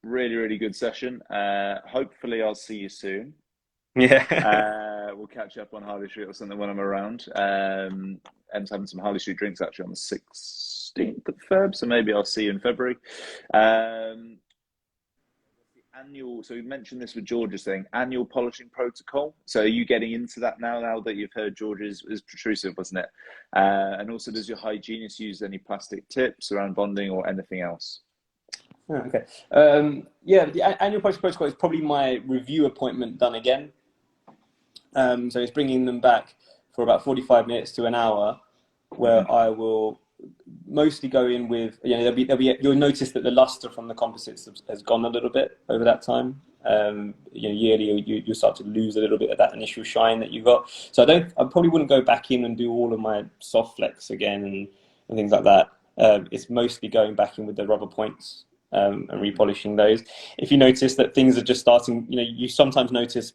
really good session. Hopefully I'll see you soon. Yeah. We'll catch up on Harley Street or something when I'm around. Em's having some Harley Street drinks actually on the 16th of Feb, so maybe I'll see you in February. So we mentioned this with George's thing, annual polishing protocol. So are you getting into that now that you've heard George's is protrusive, wasn't it? And also, does your hygienist use any plastic tips around bonding or anything else? Okay. The annual polishing protocol is probably my review appointment done again. So it's bringing them back for about 45 minutes to an hour, where I will mostly go in with, you'll notice that the luster from the composites has gone a little bit over that time. Yearly you start to lose a little bit of that initial shine that you got. So I probably wouldn't go back in and do all of my soft flex again and things like that. It's mostly going back in with the rubber points and repolishing those. If you notice that things are just starting, you sometimes notice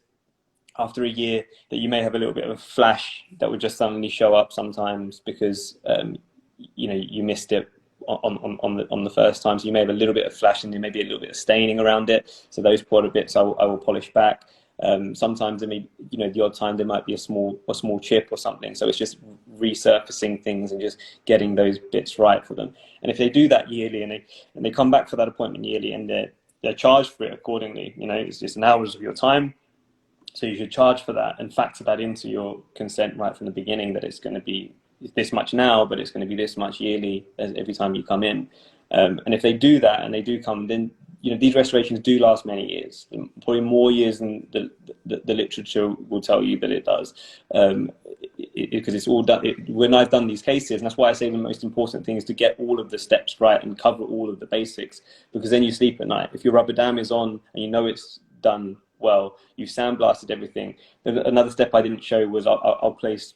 after a year that you may have a little bit of a flash that would just suddenly show up sometimes because you missed it on the first time, so you may have a little bit of flash and there may be a little bit of staining around it. So those quarter bits I will polish back. Sometimes there may, the odd time there might be a small chip or something. So it's just resurfacing things and just getting those bits right for them. And if they do that yearly and they come back for that appointment yearly and they're charged for it accordingly, it's just an hours of your time. So you should charge for that and factor that into your consent right from the beginning, that it's going to be this much now, but it's going to be this much yearly every time you come in. And if they do that and they do come, then these restorations do last many years, probably more years than the literature will tell you that it does, because it's all done. When I've done these cases, and that's why I say the most important thing is to get all of the steps right and cover all of the basics, because then you sleep at night. If your rubber dam is on and you know it's done well, you've sandblasted everything. Then another step I didn't show was I'll place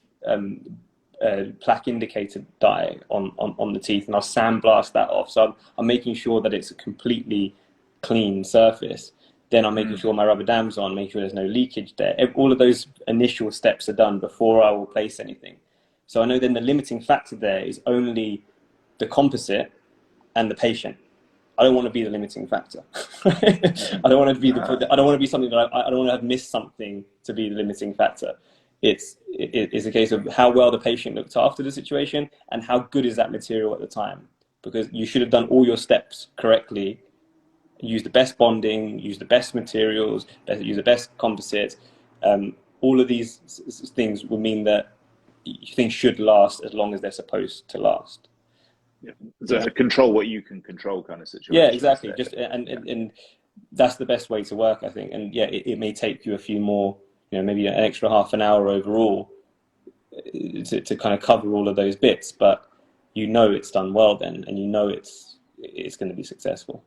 plaque indicator dye on the teeth, and I'll sandblast that off. So I'm making sure that it's a completely clean surface. Then I'm making sure my rubber dam's on, making sure there's no leakage there. All of those initial steps are done before I will place anything. So I know then the limiting factor there is only the composite and the patient. I don't want to be the limiting factor. I don't want to be I don't want to be something that I don't want to have missed something to be the limiting factor. It's a case of how well the patient looked after the situation and how good is that material at the time. Because you should have done all your steps correctly, use the best bonding, use the best materials, use the best composites. All of these things will mean that things should last as long as they're supposed to last. Yeah. So control what you can control kind of situation. Yeah, exactly. Just and that's the best way to work, I think. And yeah, it may take you a few more, maybe an extra half an hour overall to kind of cover all of those bits, but it's done well then, and it's going to be successful.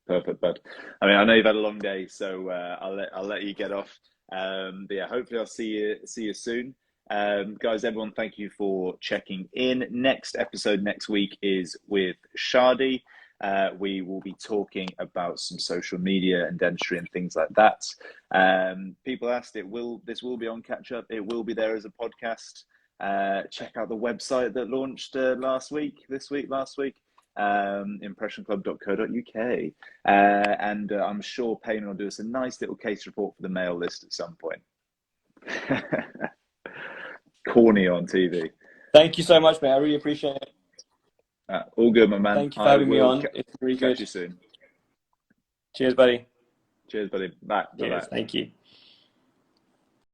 Perfect, bud. I mean, I know you've had a long day, so I'll let you get off. But yeah, hopefully I'll see you soon. Guys, everyone, thank you for checking in. Next episode next week is with Shadi. We will be talking about some social media and dentistry and things like that. People asked, this will be on Catch Up. It will be there as a podcast. Check out the website that launched last week, ImpressionClub.co.uk. And I'm sure Payman will do us a nice little case report for the mail list at some point. Corny on TV. Thank you so much, mate. I really appreciate it. All good, my man. Thank you for having me on. It's really good. Catch you soon. Cheers, buddy. Cheers, buddy. Bye. Cheers. Thank you.